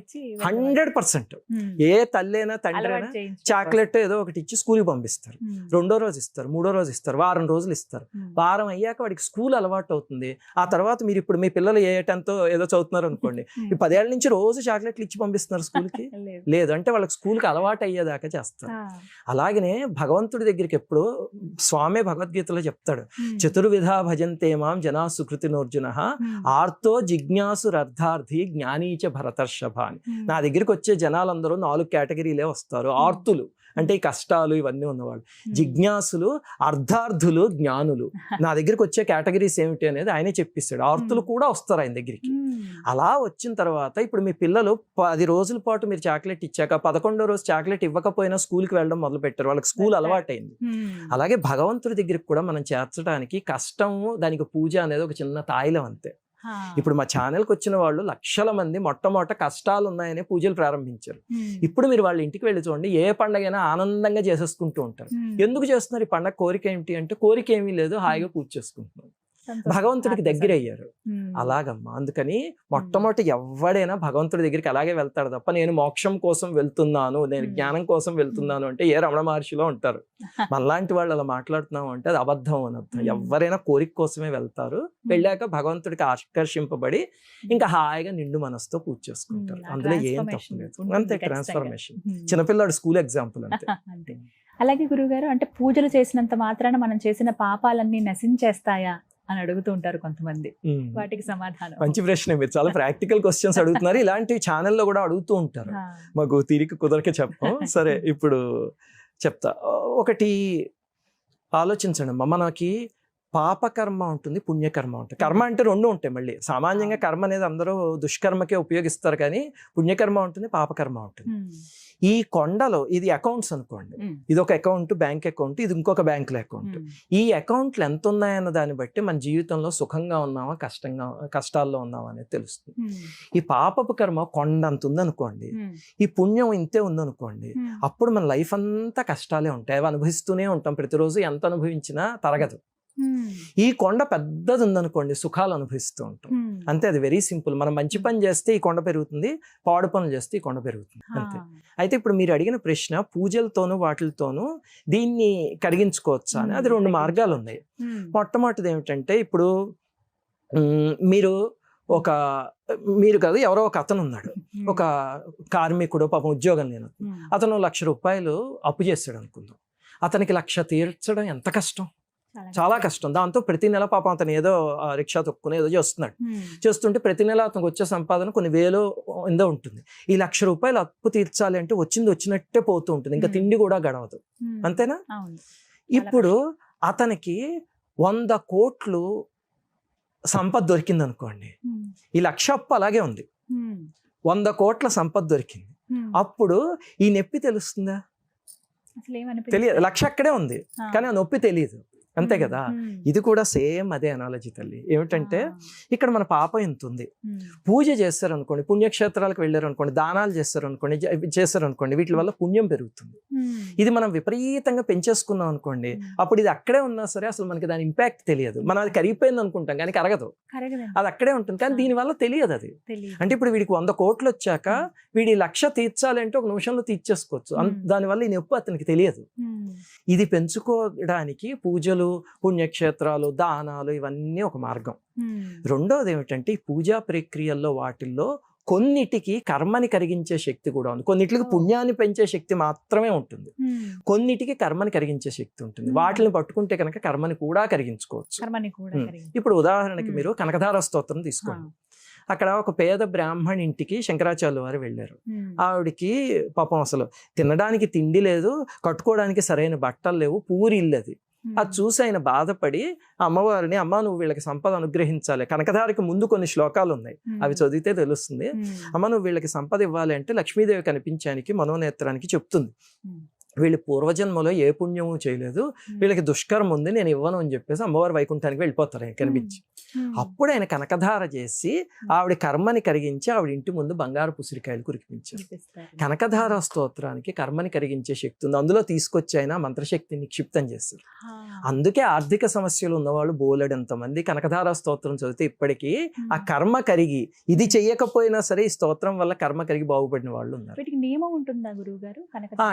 Speaker 3: 100%. ఏ తల్లైనా తండ్రి అయినా చాక్లెట్ ఏదో ఒకటి ఇచ్చి స్కూల్కి పంపిస్తారు. రెండో రోజు ఇస్తారు, మూడో రోజు ఇస్తారు, వారం రోజులు ఇస్తారు. వారం అయ్యాక వాడికి స్కూల్ అలవాటు అవుతుంది. ఆ తర్వాత మీరు ఇప్పుడు మీ పిల్లలు ఏ 10th ఏదో చదువుతున్నారు అనుకోండి, ఈ 10 ఏళ్ల నుంచి రోజు చాక్లెట్లు ఇచ్చి పంపిస్తున్నారు స్కూల్కి? లేదు. అంటే వాళ్ళకి స్కూల్కి అలవాటు అయ్యేదాకా చేస్తారు. అలాగనే భగవంతుడి దగ్గర ఎప్పుడు స్వామి భగవద్గీతలో చెప్తాడు, చతుర్విధ భజంతే మాం జనా సుకృతినోర్జున ఆర్తో జిజ్ఞాసురర్థార్థి జ్ఞానీచ భరతర్షభ అని. నా దగ్గరికి వచ్చే జనాలందరూ 4 కేటగిరీలే వస్తారు. ఆర్తులు అంటే ఈ కష్టాలు ఇవన్నీ ఉన్నవాళ్ళు, జిజ్ఞాసులు, అర్ధార్థులు, జ్ఞానులు. నా దగ్గరికి వచ్చే కేటగిరీస్ ఏమిటి అనేది ఆయనే చెప్పిస్తాడు. ఆర్తులు కూడా వస్తారు ఆయన దగ్గరికి. అలా వచ్చిన తర్వాత ఇప్పుడు మీ పిల్లలు 10 రోజుల పాటు మీరు చాక్లెట్ ఇచ్చాక 11వ రోజు చాక్లెట్ ఇవ్వకపోయినా స్కూల్కి వెళ్ళడం మొదలు పెట్టారు, వాళ్ళకి స్కూల్ అలవాటైంది. అలాగే భగవంతుడి దగ్గరికి కూడా మనం చేర్చడానికి కష్టము, దానికి పూజ అనేది ఒక చిన్న తాయిలం అంతే. ఇప్పుడు మా ఛానల్కి వచ్చిన వాళ్ళు లక్షల మంది మొట్టమొదట కష్టాలు ఉన్నాయని పూజలు ప్రారంభించారు. ఇప్పుడు మీరు వాళ్ళ ఇంటికి వెళ్ళి చూడండి, ఏ పండగైనా ఆనందంగా చేసేసుకుంటూ ఉంటారు. ఎందుకు చేస్తున్నారు ఈ పండగ? కోరిక ఏమిటి అంటే కోరిక ఏమీ లేదు, హాయిగా పూజ చేసుకుంటున్నారు, భగవంతుడికి దగ్గర అయ్యారు. అలాగమ్మా. అందుకని మొట్టమొదటి ఎవడైనా భగవంతుడి దగ్గరికి అలాగే వెళ్తాడు తప్ప నేను మోక్షం కోసం వెళ్తున్నాను, నేను జ్ఞానం కోసం వెళ్తున్నాను అంటే ఏ రమణ మహర్షిలో ఉంటారు. మనలాంటి వాళ్ళు అలా మాట్లాడుతున్నాం అంటే అది అబద్ధం అని అర్థం. ఎవరైనా కోరిక కోసమే వెళ్తారు, వెళ్ళాక భగవంతుడికి ఆకర్షింపబడి ఇంకా హాయిగా నిండు మనసుతో పూజ చేసుకుంటారు. అందులో ఏం తప్పు లేదు. అంతే, ట్రాన్స్ఫర్మేషన్. చిన్నపిల్లాడు స్కూల్ ఎగ్జాంపుల్ అంతే.
Speaker 2: అలాగే గురువుగారు, అంటే పూజలు చేసినంత మాత్రాన మనం చేసిన పాపాలన్నీ నశించేస్తాయా అని అడుగుతూ ఉంటారు కొంతమంది. వాటికి సమాధానం?
Speaker 3: మంచి ప్రశ్న. మీరు చాలా ప్రాక్టికల్ క్వశ్చన్స్ అడుగుతున్నారు. ఇలాంటి ఛానల్లో కూడా అడుగుతూ ఉంటారు, మాకు తీరిక కుదరక చెప్పం. సరే, ఇప్పుడు చెప్తా. ఒకటి ఆలోచించండి అమ్మా, మనకి పాపకర్మ ఉంటుంది, పుణ్యకర్మ ఉంటుంది. కర్మ అంటే 2 ఉంటాయి. మళ్ళీ సామాన్యంగా కర్మ అనేది అందరూ దుష్కర్మకే ఉపయోగిస్తారు, కానీ పుణ్యకర్మ ఉంటుంది, పాపకర్మ ఉంటుంది. ఈ కొండలో ఇది అకౌంట్స్ అనుకోండి, ఇది ఒక అకౌంట్, బ్యాంక్ అకౌంట్, ఇది ఇంకొక బ్యాంకుల అకౌంట్. ఈ అకౌంట్లు ఎంత ఉన్నాయన్న దాన్ని బట్టి మన జీవితంలో సుఖంగా ఉన్నామా, కష్టాల్లో ఉన్నామా అనేది తెలుస్తుంది. ఈ పాపపు కర్మ కొండంత ఉందనుకోండి, ఈ పుణ్యం ఇంతే ఉందనుకోండి, అప్పుడు మన లైఫ్ అంతా కష్టాలే ఉంటాయి. అవి అనుభవిస్తూనే ఉంటాం, ప్రతిరోజు ఎంత అనుభవించినా తరగదు. ఈ కొండ పెద్దది ఉందనుకోండి, సుఖాలు అనుభవిస్తూ ఉంటాం. అంతే, అది వెరీ సింపుల్. మనం మంచి పని చేస్తే ఈ కొండ పెరుగుతుంది, పాడు పనులు చేస్తే ఈ కొండ పెరుగుతుంది, అంతే. అయితే ఇప్పుడు మీరు అడిగిన ప్రశ్న, పూజలతోనూ వాటితోనూ దీన్ని కరిగించుకోవచ్చా అని, అది 2 మార్గాలు ఉన్నాయి. మొట్టమొదటిది ఏమిటంటే, ఇప్పుడు మీరు కాదు, ఎవరో ఒక అతను ఉన్నాడు, ఒక కార్మికుడు, పాపం ఉద్యోగం లేను, అతను 1,00,000 రూపాయలు అప్పు చేస్తాడు అనుకుందాం. అతనికి 1,00,000 తీర్చడం ఎంత కష్టం, చాలా కష్టం. దాంతో ప్రతి నెల పాపం అతను ఏదో రిక్షా తొక్కుని ఏదో చేస్తున్నాడు. చేస్తుంటే ప్రతి నెల అతనికి వచ్చే సంపాదన కొన్ని వేలు ఎందో ఉంటుంది. ఈ 1,00,000 రూపాయలు అప్పు తీర్చాలి అంటే వచ్చినట్టే పోతూ ఉంటుంది, ఇంకా తిండి కూడా గడవదు, అంతేనా? ఇప్పుడు అతనికి 100 కోట్లు సంపద దొరికింది అనుకోండి, ఈ 1,00,000 అప్పు అలాగే ఉంది, 100 కోట్ల సంపద దొరికింది. అప్పుడు ఈ నొప్పి తెలుస్తుందా? తెలియదు. 1,00,000 అక్కడే ఉంది, కానీ ఆ నొప్పి తెలియదు, అంతే కదా. ఇది కూడా సేమ్ అదే అనాలజీ తల్లి. ఏమిటంటే, ఇక్కడ మన పాపం ఎంత ఉంది, పూజ చేస్తారనుకోండి, పుణ్యక్షేత్రాలకు వెళ్ళారనుకోండి, దానాలు చేస్తారనుకోండి, వీటి వల్ల పుణ్యం పెరుగుతుంది. ఇది మనం విపరీతంగా పెంచేసుకున్నాం అనుకోండి, అప్పుడు ఇది అక్కడే ఉన్నా సరే అసలు మనకి దాని ఇంపాక్ట్ తెలియదు. మనం అది కరిగిపోయింది అనుకుంటాం, కానీ కరగదు, అది అక్కడే ఉంటుంది, కానీ దీనివల్ల తెలియదు అది. అంటే ఇప్పుడు వీడికి 100 కోట్లు వచ్చాక వీడి 1,00,000 తీర్చాలంటే 1 నిమిషంలో తీర్చేసుకోవచ్చు, దానివల్ల ఈ నొప్పి అతనికి తెలియదు. ఇది పెంచుకోవడానికి పూజలు, పుణ్యక్షేత్రాలు, దానాలు ఇవన్నీ ఒక మార్గం. రెండోది ఏమిటంటే, ఈ పూజా ప్రక్రియల్లో వాటిల్లో కొన్నిటికి కర్మని కరిగించే శక్తి కూడా ఉంది, కొన్నిటికి పుణ్యాన్ని పెంచే శక్తి మాత్రమే ఉంటుంది, కొన్నిటికి కర్మని కరిగించే శక్తి ఉంటుంది. వాటిని పట్టుకుంటే కనుక కర్మని కూడా కరిగించుకోవచ్చు. ఇప్పుడు ఉదాహరణకి మీరు కనకధార స్తోత్రం తీసుకోండి. అక్కడ ఒక పేద బ్రాహ్మణి ఇంటికి శంకరాచార్యుల వారు వెళ్ళారు. ఆవిడికి పాపం అసలు తినడానికి తిండి లేదు, కట్టుకోవడానికి సరైన బట్టలు లేవు, పూరి ఇల్లు అది. అది చూసి ఆయన బాధపడి అమ్మవారిని, అమ్మ నువ్వు వీళ్ళకి సంపద అనుగ్రహించాలి, కనకధారికి ముందు కొన్ని శ్లోకాలు ఉన్నాయి, అవి చదివితే తెలుస్తుంది. అమ్మ నువ్వు వీళ్ళకి సంపద ఇవ్వాలి అంటే లక్ష్మీదేవి కనిపించానికి, మనోనేత్రానికి చెప్తుంది, వీళ్ళు పూర్వజన్మలో ఏ పుణ్యము చేయలేదు, వీళ్ళకి దుష్కర్మ ఉంది, నేను ఇవ్వను అని చెప్పేసి అమ్మవారి వైకుంఠానికి వెళ్ళిపోతారు ఆయన కనిపించి. అప్పుడు ఆయన కనకధార చేసి ఆవిడ కర్మని కరిగించి ఆవిడ ఇంటి ముందు బంగారు పుసిరికాయలు కురిపించారు. కనకధార స్తోత్రానికి కర్మని కరిగించే శక్తి ఉంది, అందులో తీసుకొచ్చి ఆయన మంత్రశక్తిని నిక్షిప్తం చేస్తారు. అందుకే ఆర్థిక సమస్యలు ఉన్నవాళ్ళు బోలెడంత మంది కనకధార స్తోత్రం చదివితే ఇప్పటికీ ఆ కర్మ కరిగి, ఇది చెయ్యకపోయినా సరే ఈ స్తోత్రం వల్ల కర్మ కరిగి బాగుపడిన వాళ్ళు ఉన్నారు.
Speaker 2: నియమం ఉంటుందా గురువు గారు?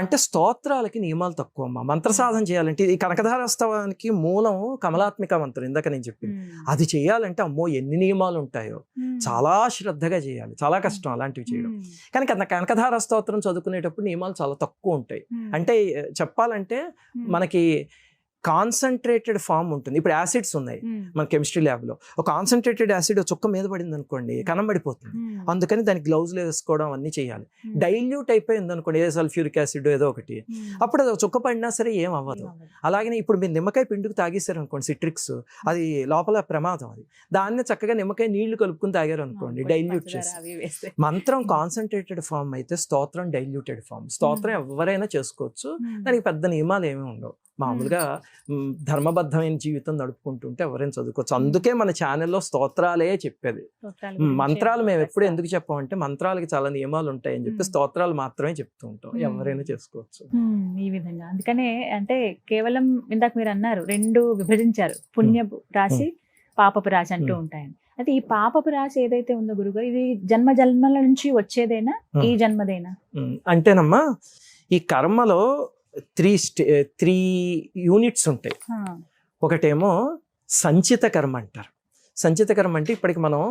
Speaker 3: అంటే స్తోత్రాలకి నియమాలు తక్కువ అమ్మా. మంత్ర సాధన చేయాలంటే ఈ కనకధారస్తవానికి మూలం కమలాత్మిక మంత్రం, ఇందాక నేను చెప్పింది. అది చేయాలంటే అమ్మో ఎన్ని నియమాలు ఉంటాయో, చాలా శ్రద్ధగా చేయాలి, చాలా కష్టం అలాంటివి చేయడం. కానీ కనకధార స్తోత్రం చదువుకునేటప్పుడు నియమాలు చాలా తక్కువ ఉంటాయి. అంటే చెప్పాలంటే మనకి కాన్సన్ట్రేటెడ్ ఫామ్ ఉంటుంది. ఇప్పుడు యాసిడ్స్ ఉన్నాయి మన కెమిస్ట్రీ ల్యాబ్ లో, ఒక కాన్సన్ట్రేటెడ్ యాసిడ్ చుక్క మీద పడింది అనుకోండి కనబడిపోతుంది, అందుకని దానికి గ్లౌజ్లు వేసుకోవడం అన్ని చేయాలి. డైల్యూట్ అయిపోయింది అనుకోండి, ఏ సల్ఫ్యూరిక్ యాసిడ్ ఏదో ఒకటి, అప్పుడు అది చుక్క పడినా సరే ఏం అవ్వదు. అలాగే ఇప్పుడు మీరు నిమ్మకాయ పిండుకు తాగేశారు అనుకోండి, సిట్రిక్స్, అది లోపల ప్రమాదం. అది దాన్ని చక్కగా నిమ్మకాయ నీళ్లు కలుపుకుని తాగారు అనుకోండి, డైల్యూట్ చేసి. మంత్రం కాన్సన్ట్రేటెడ్ ఫామ్ అయితే స్తోత్రం డైల్యూటెడ్ ఫామ్. స్తోత్రం ఎవరైనా చేసుకోవచ్చు, దానికి పెద్ద నియమాలు ఏమీ ఉండవు. మామూలుగా ధర్మబద్ధమైన జీవితం నడుపుకుంటుంటే ఎవరైనా చదువుకోవచ్చు. అందుకే మన ఛానల్లో స్తోత్రాలే చెప్పేది. మంత్రాలు మేము ఎప్పుడు ఎందుకు చెప్పామంటే మంత్రాలకి చాలా నియమాలు ఉంటాయి అని చెప్పి స్తోత్రాలు మాత్రమే చెప్తూ ఉంటాం, ఎవరైనా చేసుకోవచ్చు
Speaker 2: ఈ విధంగా. అందుకనే అంటే కేవలం ఇందాక మీరు అన్నారు 2 విభజించారు, పుణ్యపు రాశి, పాపపు రాశి అంటూ ఉంటాయని. అయితే ఈ పాపపు రాశి ఏదైతే ఉందో గురుగారు, ఇది జన్మల నుంచి వచ్చేదేనా, ఈ జన్మదేనా?
Speaker 3: అంటేనమ్మా ఈ కర్మలో 3 యూనిట్స్ ఉంటాయి. ఒకటేమో సంచిత కర్మ అంటారు. సంచిత కర్మ అంటే ఇప్పటికి మనం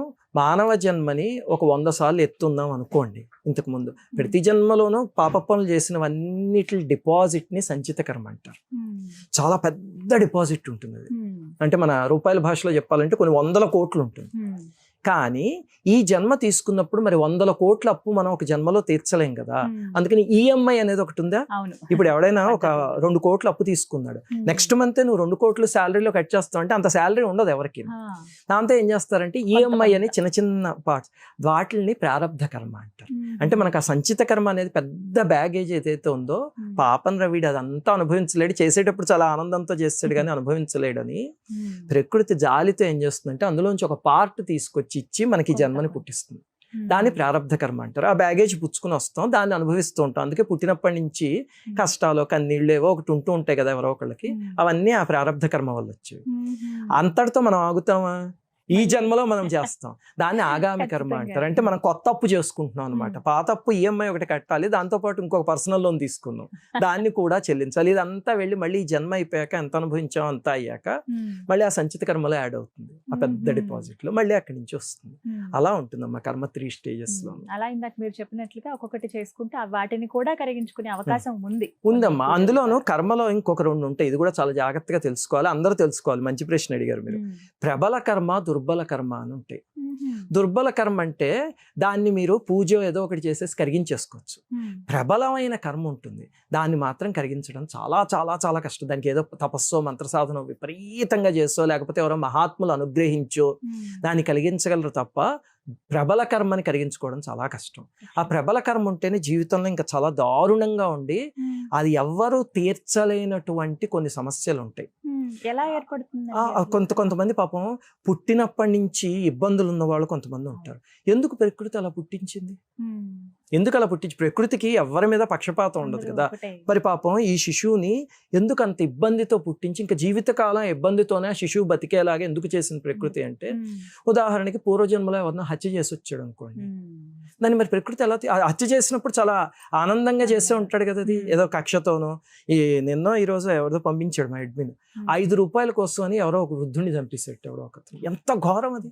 Speaker 3: మానవ జన్మని ఒక 100 సార్లు ఎత్తుందాం అనుకోండి. ఇంతకు ముందు ప్రతి జన్మలోనూ పాప పనులు చేసినవన్నిటి డిపాజిట్ని సంచిత కర్మ అంటారు. చాలా పెద్ద డిపాజిట్ ఉంటుంది అది. అంటే మన రూపాయల భాషలో చెప్పాలంటే కొన్ని 100 కోట్లు ఉంటుంది. కానీ ఈ జన్మ తీసుకున్నప్పుడు మరి 100 కోట్ల అప్పు మనం ఒక జన్మలో తీర్చలేం కదా, అందుకని ఈఎంఐ అనేది ఒకటి ఉందా. ఇప్పుడు ఎవడైనా ఒక 2 కోట్ల అప్పు తీసుకున్నాడు, నెక్స్ట్ మంత్ నువ్వు 2 కోట్లు శాలరీలో కట్ చేస్తావు అంటే అంత శాలరీ ఉండదు ఎవరికి. దాంతో ఏం చేస్తారంటే ఈఎంఐ అని చిన్న చిన్న పార్ట్స్, వాటిని ప్రారబ్ధ కర్మ అంటారు. అంటే మనకు ఆ సంచిత కర్మ అనేది పెద్ద బ్యాగేజ్ ఏదైతే ఉందో, పాపం రవిడు అదంతా అనుభవించలేడు, చేసేటప్పుడు చాలా ఆనందంతో చేస్తాడు కానీ అనుభవించలేడని ప్రకృతి జాలితో ఏం చేస్తుందంటే అందులోంచి ఒక పార్ట్ తీసుకొచ్చి ఇచ్చి మనకి జన్మని పుట్టిస్తుంది. దాన్ని ప్రారబ్ధ కర్మ అంటారు. ఆ బ్యాగేజ్ పుచ్చుకుని వస్తాం, దాన్ని అనుభవిస్తూ ఉంటాం. అందుకే పుట్టినప్పటి నుంచి కష్టాలు, కన్నీళ్ళు ఏవో ఒకటి ఉంటూ ఉంటాయి కదా ఎవరో ఒకళ్ళకి, అవన్నీ ఆ ప్రారబ్ధ కర్మ వల్ల వచ్చేవి. అంతటితో మనం ఆగుతామా? ఈ జన్మలో మనం చేస్తాం, దాన్ని ఆగామి కర్మ అంటారు. అంటే మనం కొత్త అప్పు చేసుకుంటున్నాం అనమాట. పాత అప్పు ఈఎంఐ ఒకటి కట్టాలి, దాంతోపాటు ఇంకొక పర్సనల్ లోన్ తీసుకున్నాం, దాన్ని కూడా చెల్లించాలి. ఇదంతా వెళ్ళి మళ్ళీ ఈ జన్మ అయిపోయాక ఎంత అనుభవించాం అంతా అయ్యాక మళ్ళీ ఆ సంచిత కర్మలో యాడ్ అవుతుంది, ఆ పెద్ద డిపాజిట్ లో మళ్ళీ అక్కడి నుంచి వస్తుంది. అలా ఉంటుందమ్మా కర్మ 3 స్టేజెస్ లో.
Speaker 2: అలా ఇందాక మీరు చెప్పినట్లుగా ఒక్కొక్కటి చేసుకుంటే వాటిని కూడా కరిగించుకునే అవకాశం
Speaker 3: ఉందమ్మా. అందులోనూ కర్మలో ఇంకొక 2 ఉంటాయి, ఇది కూడా చాలా జాగ్రత్తగా తెలుసుకోవాలి, అందరూ తెలుసుకోవాలి. మంచి ప్రశ్న అడిగారు మీరు. ప్రబల కర్మ, దుర్బల కర్మ అని ఉంటాయి. దుర్బల కర్మ అంటే దాన్ని మీరు పూజ ఏదో ఒకటి చేసేసి కరిగించేసుకోవచ్చు. ప్రబలమైన కర్మ ఉంటుంది, దాన్ని మాత్రం కరిగించడం చాలా చాలా చాలా కష్టం. దానికి ఏదో తపస్సో మంత్ర సాధన విపరీతంగా చేసో లేకపోతే ఎవరో మహాత్ములు అనుగ్రహించో దాన్ని కలిగించగలరు తప్ప ప్రబల కర్మని కరిగించుకోవడం చాలా కష్టం. ఆ ప్రబల కర్మ ఉంటేనే జీవితంలో ఇంకా చాలా దారుణంగా ఉండి అది ఎవ్వరూ తీర్చలేనటువంటి కొన్ని సమస్యలు ఉంటాయి.
Speaker 2: ఎలా ఏర్పడుతుంది?
Speaker 3: కొంతమంది పాపం పుట్టినప్పటి నుంచి ఇబ్బందులు ఉన్న వాళ్ళు కొంతమంది ఉంటారు. ఎందుకు ప్రకృతి అలా పుట్టించింది? ఎందుకు అలా పుట్టించి? ప్రకృతికి ఎవరి మీద పక్షపాతం ఉండదు కదా. మరి పాపం ఈ శిశువుని ఎందుకు అంత ఇబ్బందితో పుట్టించి ఇంకా జీవితకాలం ఇబ్బందితోనే ఆ శిశువు బతికేలాగా ఎందుకు చేసింది ప్రకృతి అంటే, ఉదాహరణకి పూర్వజన్మలో ఎవరినో హత్య చేసి వచ్చాడు అనుకోండి, దాన్ని మరి ప్రకృతి ఎలా హత్య చేసినప్పుడు చాలా ఆనందంగా చేస్తూ ఉంటాడు కదా, అది ఏదో కక్షతోనో. నిన్నో ఈ రోజు ఎవరిదో పంపించాడు మా అడ్మిన్, 5 రూపాయల కోసం అని ఎవరో ఒక వృద్ధుడిని చంపేసాడు ఎవరో ఒకరు. ఎంత ఘోరం అది,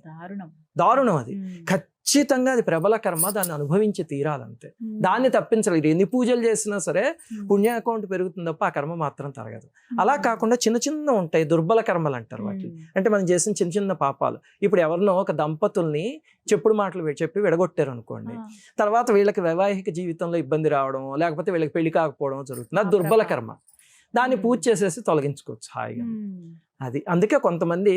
Speaker 3: దారుణం అది. ఖచ్చితంగా అది ప్రబల కర్మ, దాన్ని అనుభవించి తీరాలంతే, దాన్ని తప్పించలేదు. ఎన్ని పూజలు చేసినా సరే పుణ్య అకౌంట్ పెరుగుతుంది తప్ప ఆ కర్మ మాత్రం తరగదు. అలా కాకుండా చిన్న చిన్న ఉంటాయి, దుర్బల కర్మలు అంటారు వాటిని. అంటే మనం చేసిన చిన్న చిన్న పాపాలు. ఇప్పుడు ఎవరినో ఒక దంపతుల్ని చెప్పుడు మాటలు చెప్పి విడగొట్టారు అనుకోండి, తర్వాత వీళ్ళకి వైవాహిక జీవితంలో ఇబ్బంది రావడం లేకపోతే వీళ్ళకి పెళ్లి కాకపోవడం జరుగుతుంది, అది దుర్బల కర్మ. దాన్ని పూజ చేసేసి తొలగించుకోవచ్చు హాయిగా. అది అందుకే కొంతమంది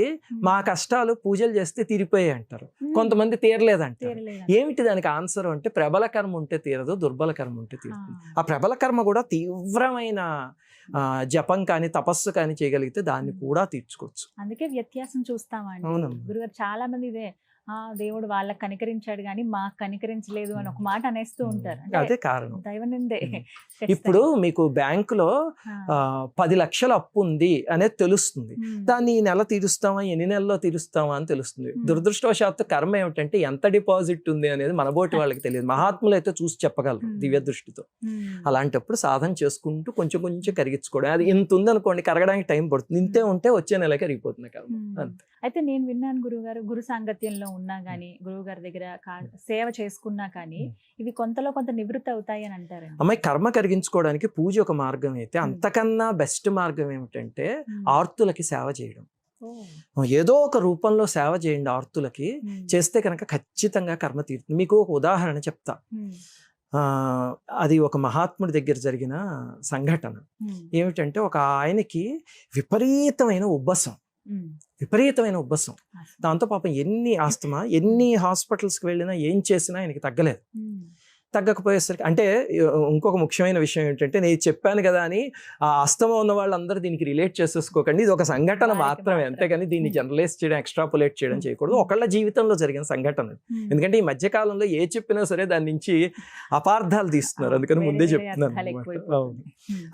Speaker 3: మా కష్టాలు పూజలు చేస్తే తీరిపోయాయి అంటారు, కొంతమంది తీరలేదంటారు. ఏమిటి దానికి ఆన్సర్ అంటే ప్రబల కర్మ ఉంటే తీరదు, దుర్బల కర్మ ఉంటే తీరుతుంది. ఆ ప్రబల కర్మ కూడా తీవ్రమైన జపం కానీ తపస్సు కానీ చేయగలిగితే దాన్ని కూడా తీర్చుకోవచ్చు.
Speaker 2: అందుకే వ్యత్యాసం చూస్తామండి గురుగారు. చాలా మంది ఇదే దేవుడు వాళ్ళకి కనికరించాడు కానీ మాకు కనికరించలేదు అని ఒక మాట అనేస్తూ ఉంటారు.
Speaker 3: అదే కారణం,
Speaker 2: దైవనిందే.
Speaker 3: ఇప్పుడు మీకు బ్యాంకులో 10 లక్షల అప్పు ఉంది అనేది తెలుస్తుంది, దాన్ని ఈ నెల తీరుస్తామా ఎన్ని నెలల్లో తీరుస్తామా అని తెలుస్తుంది. దురదృష్టవశాత్తు కర్మ ఏమిటంటే ఎంత డిపాజిట్ ఉంది అనేది మనబోటి వాళ్ళకి తెలియదు, మహాత్ములు అయితే చూసి చెప్పగలరు దివ్య దృష్టితో. అలాంటప్పుడు సాధన చేసుకుంటూ కొంచెం కొంచెం కరిగించుకోవడం. అది ఇంత ఉంది అనుకోండి, కరగడానికి టైం పడుతుంది, ఇంతే ఉంటే వచ్చే నెల కరిగిపోతుంది కర్మ అంతే.
Speaker 2: అయితే నేను విన్నాను గురుగారు, గురు సాంగత్యంలో ఉన్నా గానీ గురువు గారి దగ్గర సేవ చేసుకున్నా కానీ ఇవి కొంతలో కొంత నివృత్తి అవుతాయి అని అంటారు.
Speaker 3: అమ్మాయి కర్మ కరిగించుకోవడానికి పూజ ఒక మార్గం అయితే, అంతకన్నా బెస్ట్ మార్గం ఏమిటంటే ఆర్తులకి సేవ చేయడం. ఏదో ఒక రూపంలో సేవ చేయండి ఆర్తులకి, చేస్తే కనుక ఖచ్చితంగా కర్మ తీరుతుంది. మీకు ఒక ఉదాహరణ చెప్తా. అది ఒక మహాత్ముడి దగ్గర జరిగిన సంఘటన. ఏమిటంటే ఒక ఆయనకి విపరీతమైన ఉబ్బసం, దాంతో పాపం ఎన్ని ఆస్తమా, ఎన్ని హాస్పిటల్స్కి వెళ్ళినా ఏం చేసినా ఆయనకి తగ్గలేదు. తగ్గకపోయేసరికి అంటే ఇంకొక ముఖ్యమైన విషయం ఏంటంటే, నేను చెప్పాను కదా అని ఆ ఆస్తమా ఉన్న వాళ్ళందరూ దీనికి రిలేట్ చేసేసుకోకండి, ఇది ఒక సంఘటన మాత్రమే, అంతేగాని దీన్ని జనరలైజ్ చేయడం ఎక్స్ట్రాపులేట్ చేయడం చేయకూడదు. ఒకళ్ళ జీవితంలో జరిగిన సంఘటన. ఎందుకంటే ఈ మధ్యకాలంలో ఏ చెప్పినా సరే దాని నుంచి అపార్థాలు తీస్తున్నారు, అందుకని ముందే చెప్తున్నాను.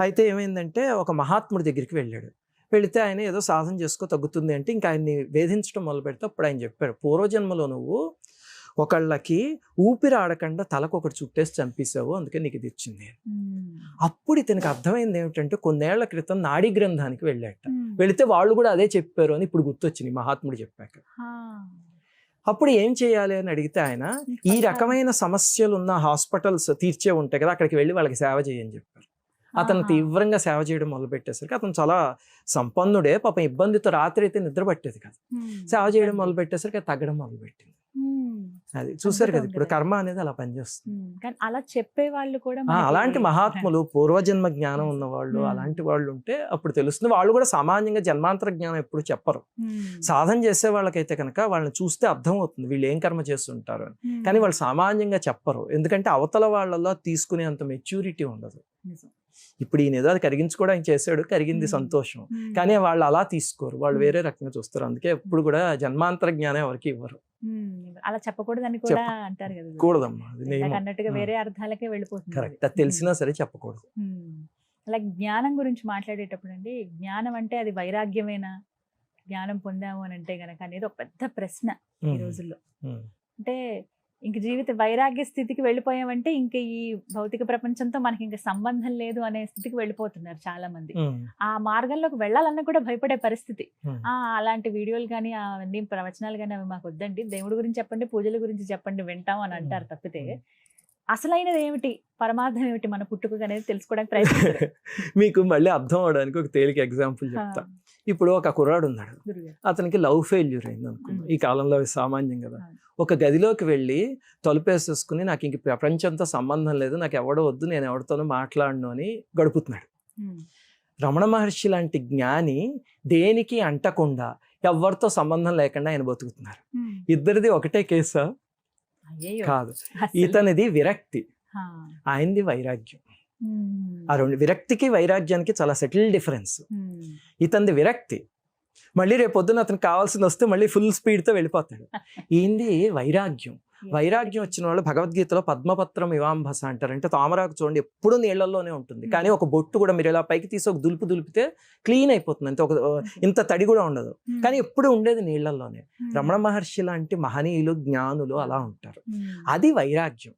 Speaker 3: అయితే ఏమైందంటే ఒక మహాత్ముడి దగ్గరికి వెళ్ళాడు. వెళితే ఆయన ఏదో సాధన చేసుకో తగ్గుతుంది అంటే ఇంకా ఆయన్ని వేధించడం మొదలు పెడితే అప్పుడు ఆయన చెప్పాడు, పూర్వజన్మలో నువ్వు ఒకళ్ళకి ఊపిరి ఆడకుండా తలకు ఒకటి చుట్టేసి చంపేశావు, అందుకే నీకు ఇది ఇచ్చింది. అప్పుడు ఇతనికి అర్థమైంది ఏమిటంటే, కొన్నేళ్ల క్రితం నాడీ గ్రంథానికి వెళ్ళాట, వెళితే వాళ్ళు కూడా అదే చెప్పారు అని ఇప్పుడు గుర్తొచ్చింది మహాత్ముడు చెప్పాక. అప్పుడు ఏం చేయాలి అని అడిగితే ఆయన ఈ రకమైన సమస్యలు ఉన్న హాస్పిటల్స్ తీర్చే ఉంటాయి కదా, అక్కడికి వెళ్ళి వాళ్ళకి సేవ చేయని చెప్పారు. అతను తీవ్రంగా సేవ చేయడం మొదలు పెట్టేసరికి, అతను చాలా సంపన్నుడే, పాపం ఇబ్బందితో రాత్రి అయితే నిద్ర పట్టేది కదా, సేవ చేయడం మొదలు పెట్టేసరికి అది తగ్గడం మొదలు పెట్టింది. అది చూసారు కదా, ఇప్పుడు కర్మ అనేది అలా పనిచేస్తుంది.
Speaker 2: అలా చెప్పే వాళ్ళు కూడా
Speaker 3: అలాంటి మహాత్ములు, పూర్వజన్మ జ్ఞానం ఉన్న వాళ్ళు, అలాంటి వాళ్ళు ఉంటే అప్పుడు తెలుస్తుంది. వాళ్ళు కూడా సామాన్యంగా జన్మాంతర జ్ఞానం ఎప్పుడు చెప్పరు. సాధన చేసే వాళ్ళకైతే కనుక వాళ్ళని చూస్తే అర్థం అవుతుంది వీళ్ళు ఏం కర్మ చేస్తుంటారు అని, కానీ వాళ్ళు సామాన్యంగా చెప్పరు, ఎందుకంటే అవతల వాళ్ళలో తీసుకునే అంత మెచ్యూరిటీ ఉండదు. ఇప్పుడు ఈయన ఏదో అది కరిగించుకోవడానికి చేశాడు, కరిగింది సంతోషం, కానీ వాళ్ళు అలా తీసుకోరు, వాళ్ళు వేరే రకంగా చూస్తారు. అందుకే ఎప్పుడు కూడా జన్మాంతర జ్ఞానం ఎవరికి ఇవ్వరు.
Speaker 2: అలా చెప్పకూడదని కూడా అంటారు కదా,
Speaker 3: కూడదమ్మా,
Speaker 2: అన్నట్టుగా వేరే అర్థాలకే వెళ్ళిపోతుంది.
Speaker 3: కరెక్ట్, అది తెలిసినా సరే చెప్పకూడదు.
Speaker 2: అలా జ్ఞానం గురించి మాట్లాడేటప్పుడు అండి, జ్ఞానం అంటే అది వైరాగ్యమేనా, జ్ఞానం పొందాము అని అంటే గనక అనేది ఒక పెద్ద ప్రశ్న ఈ రోజుల్లో. అంటే ఇంక జీవిత వైరాగ్య స్థితికి వెళ్ళిపోయామంటే ఇంక ఈ భౌతిక ప్రపంచంతో మనకి ఇంకా సంబంధం లేదు అనే స్థితికి వెళ్ళిపోతున్నారు చాలా మంది. ఆ మార్గంలోకి వెళ్ళాలన్నా కూడా భయపడే పరిస్థితి. అలాంటి వీడియోలు కానీ అవన్నీ ప్రవచనాలు కానీ అవి మాకు వద్దండి, దేవుడి గురించి చెప్పండి, పూజల గురించి చెప్పండి, వింటాం అని అంటారు తప్పితే అసలైనది ఏమిటి, పరమార్థం ఏమిటి మన పుట్టుక అనేది తెలుసుకోవడానికి ప్రయత్నిస్తారు.
Speaker 3: మీకు మళ్ళీ అర్థం అవడానికి ఒక తేలిక ఎగ్జాంపుల్ చెప్తా. ఇప్పుడు ఒక కుర్రాడు ఉన్నాడు, అతనికి లవ్ ఫెయిల్యూర్ అయింది అనుకున్నాం, ఈ కాలంలో సామాన్యం కదా. ఒక గదిలోకి వెళ్ళి తలుపేసేసుకుని నాకు ఇంక ప్రపంచంతో సంబంధం లేదు, నాకు ఎవడో వద్దు, నేను ఎవరితోనూ మాట్లాడను అని గడుపుతున్నాడు. రమణ మహర్షి లాంటి జ్ఞాని దేనికి అంటకుండా ఎవరితో సంబంధం లేకుండా ఆయన బతుకుతున్నారు. ఇద్దరిది ఒకటే కేసా? కాదు. ఇతనిది విరక్తి, ఆయనది వైరాగ్యం. ఆ రెండు, విరక్తికి వైరాగ్యానికి చాలా సెటిల్ డిఫరెన్స్. ఇతనిది విరక్తి, మళ్ళీ రేపు పొద్దున అతనికి కావాల్సింది వస్తే మళ్ళీ ఫుల్ స్పీడ్తో వెళ్ళిపోతాడు. ఏంది వైరాగ్యం. వైరాగ్యం వచ్చిన వాళ్ళు భగవద్గీతలో పద్మపత్రం ఇవాంభస అంటారు. అంటే తామరాకు చూడండి ఎప్పుడు నీళ్లలోనే ఉంటుంది, కానీ ఒక బొట్టు కూడా మీరు ఇలా పైకి తీసి ఒక దులిపితే క్లీన్ అయిపోతుంది, అంటే ఒక ఇంత తడి కూడా ఉండదు, కానీ ఎప్పుడు ఉండేది నీళ్లలోనే. రమణ మహర్షి లాంటి మహనీయులు, జ్ఞానులు అలా ఉంటారు. అది వైరాగ్యం,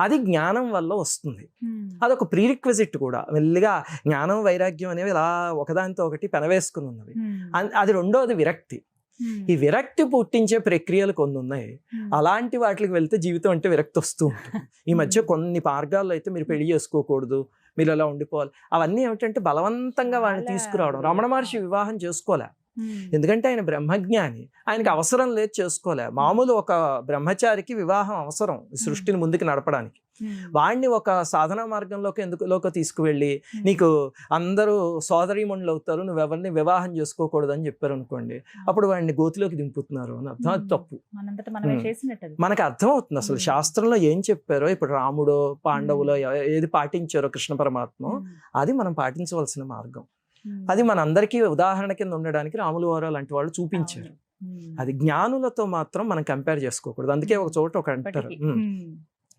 Speaker 3: అది జ్ఞానం వల్ల వస్తుంది. అదొక ప్రీరిక్విజిట్ కూడా. మెల్లిగా జ్ఞానం వైరాగ్యం అనేవి ఇలా ఒకదానితో ఒకటి పెనవేసుకుని ఉన్నవి. అది రెండోది విరక్తి. ఈ విరక్తి పుట్టించే ప్రక్రియలు కొన్ని ఉన్నాయి, అలాంటి వాటికి వెళ్తే జీవితం అంటే విరక్తి వస్తూ ఉంటుంది. ఈ మధ్య కొన్ని మార్గాల్లో అయితే మీరు పెళ్లి చేసుకోకూడదు, మీరు అలా ఉండిపోవాలి, అవన్నీ ఏమిటంటే బలవంతంగా వాళ్ళని తీసుకురావడం. రమణ మహర్షి వివాహం చేసుకోలే, ఎందుకంటే ఆయన బ్రహ్మజ్ఞాని, ఆయనకి అవసరం లేదు చేసుకోలే. మామూలు ఒక బ్రహ్మచారికి వివాహం అవసరం సృష్టిని ముందుకు నడపడానికి. వాడిని ఒక సాధనా మార్గంలోకి ఎందుకులోకి తీసుకువెళ్ళి నీకు అందరూ సోదరీమణులు అవుతారు, నువ్వు ఎవరిని వివాహం చేసుకోకూడదు అని చెప్పారు అనుకోండి, అప్పుడు వాడిని గోతిలోకి దింపుతున్నారు అని అర్థం. అది తప్పు. మనకు అర్థం అవుతుంది అసలు శాస్త్రంలో ఏం చెప్పారో. ఇప్పుడు రాముడో పాండవులో ఏది పాటించారో కృష్ణ పరమాత్మ, అది మనం పాటించవలసిన మార్గం. అది మన అందరికీ ఉదాహరణ కింద ఉండడానికి రాములు వారు అలాంటి వాళ్ళు చూపించారు. అది జ్ఞానులతో మాత్రం మనం కంపేర్ చేసుకోకూడదు. అందుకే ఒక చోట ఒక అంటారు,